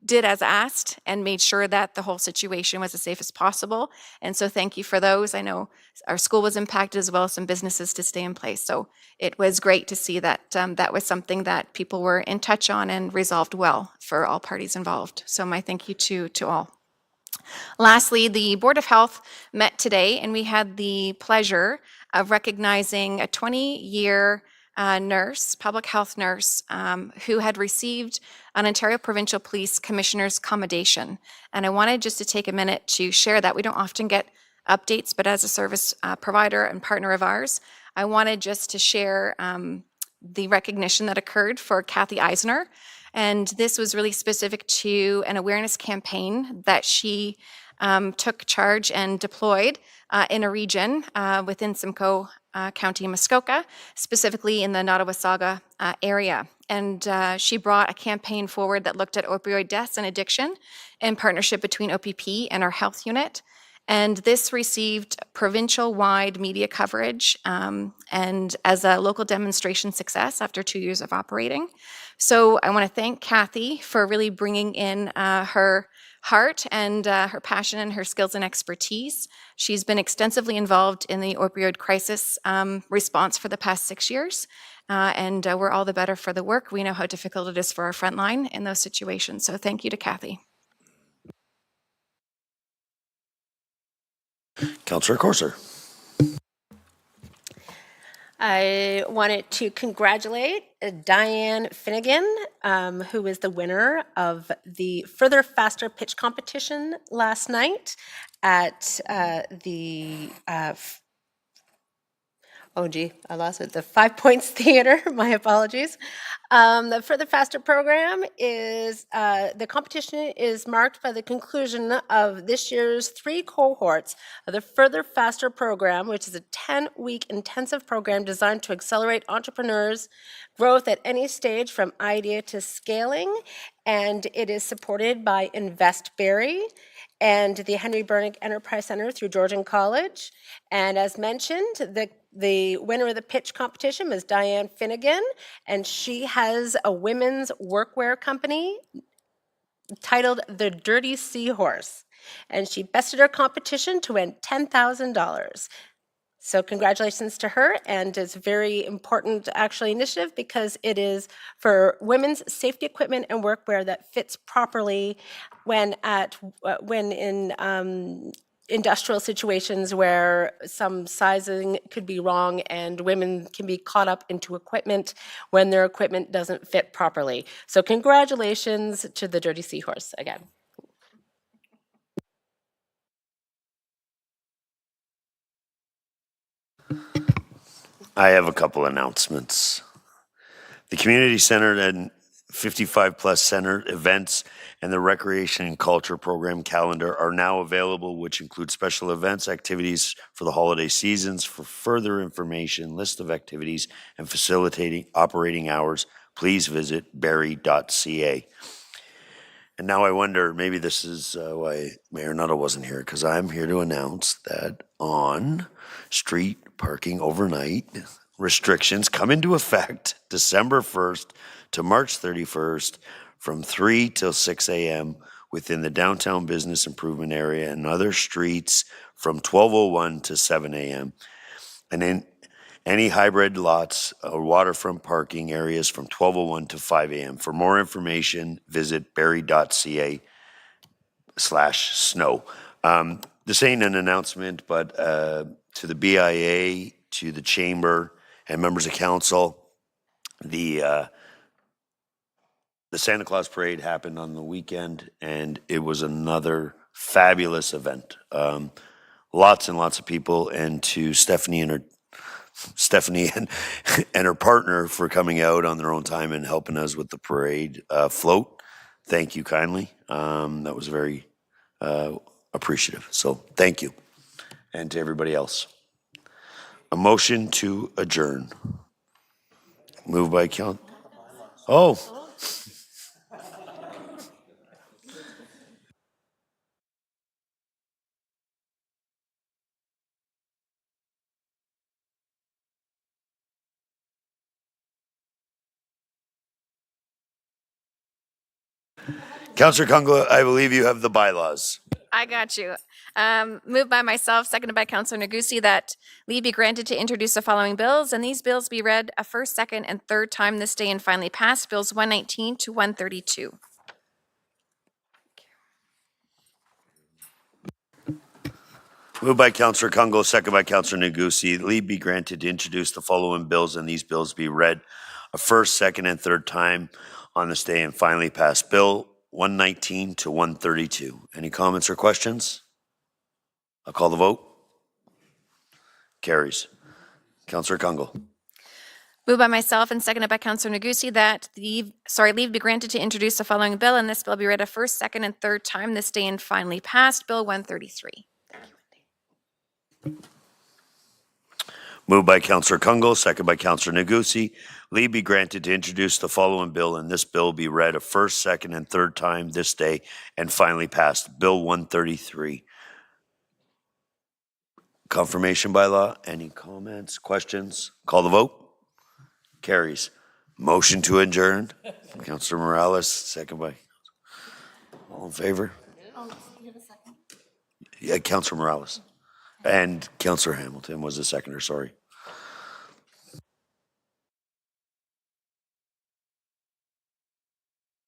did as asked and made sure that the whole situation was as safe as possible. And so thank you for those. I know our school was impacted as well as some businesses to stay in place. So it was great to see that that was something that people were in touch on and resolved well for all parties involved. So my thank you to all. Lastly, the Board of Health met today, and we had the pleasure of recognizing a 20-year nurse, public health nurse, who had received an Ontario Provincial Police Commissioner's commendation. And I wanted just to take a minute to share that. We don't often get updates, but as a service provider and partner of ours, I wanted just to share the recognition that occurred for Kathy Eisner. And this was really specific to an awareness campaign that she took charge and deployed in a region within Simcoe County, Muskoka, specifically in the Nottawasaga area. And she brought a campaign forward that looked at opioid deaths and addiction in partnership between OPP and our health unit. And this received provincial-wide media coverage and as a local demonstration success after 2 years of operating. So I want to thank Kathy for really bringing in her heart and her passion and her skills and expertise. She's been extensively involved in the opioid crisis response for the past 6 years. And we're all the better for the work. We know how difficult it is for our frontline in those situations. So thank you to Kathy. Councillor Corser. I wanted to congratulate Diane Finnegan, who was the winner of the Further Faster pitch competition last night at the I lost it. The 5 Points Theater, my apologies. The Further Faster program is, the competition is marked by the conclusion of this year's 3 cohorts of the Further Faster program, which is a 10-week intensive program designed to accelerate entrepreneurs' growth at any stage from idea to scaling. And it is supported by Invest Barrie and the Henry Bernick Enterprise Center through Georgian College. And as mentioned, the winner of the pitch competition was Diane Finnegan, and she has a women's workwear company titled The Dirty Seahorse. And she bested her competition to win $10,000. So congratulations to her, and it's a very important actually initiative because it is for women's safety equipment and workwear that fits properly when in industrial situations where some sizing could be wrong and women can be caught up into equipment when their equipment doesn't fit properly. So congratulations to the Dirty Seahorse again. I have a couple announcements. The Community Center and 55-plus center events and the Recreation and Culture program calendar are now available, which include special events, activities for the holiday seasons. For further information, list of activities, and facilitating operating hours, please visit barrie.ca. And now I wonder, maybe this is why Mayor Nuttall wasn't here, because I'm here to announce that on street parking overnight, restrictions come into effect December 1st to March 31st from 3 till 6 a.m. within the downtown business improvement area and other streets from 12:01 to 7 a.m. And in any hybrid lots or waterfront parking areas from 12:01 to 5 a.m. For more information, visit barrie.ca/snow. This ain't an announcement, but to the BIA, to the Chamber, and members of council, the Santa Claus Parade happened on the weekend, and it was another fabulous event. Lots and lots of people, and to Stephanie and her partner for coming out on their own time and helping us with the parade float. Thank you kindly. That was very appreciative. So thank you. And to everybody else. A motion to adjourn. Moved by Count. Oh. Councillor Kungla, I believe you have the bylaws. I got you. Moved by myself, seconded by Councillor Negussi, that leave be granted to introduce the following bills, and these bills be read a first, second, and third time this day and finally passed. Bills 119 to 132. Moved by Councillor Kungle, second by Councillor Negussi. Leave be granted to introduce the following bills and these bills be read a first, second, and third time on this day and finally passed. Bill 119 to 132. Any comments or questions? I'll call the vote. Carries. Councillor Kungle. Moved by myself and seconded by Councillor Negussi that leave be granted to introduce the following bill, and this bill be read a first, second, and third time this day and finally passed. Bill 133. Moved by Councillor Kungle, second by Councillor Negussi. Leave be granted to introduce the following bill, and this bill be read a first, second, and third time this day and finally passed. Bill 133. Confirmation by law. Any comments, questions? Call the vote. Carries. Motion to adjourn. Councillor Morales, second by. All in favor? Yeah, Councillor Morales. And Councillor Hamilton was the seconder, sorry.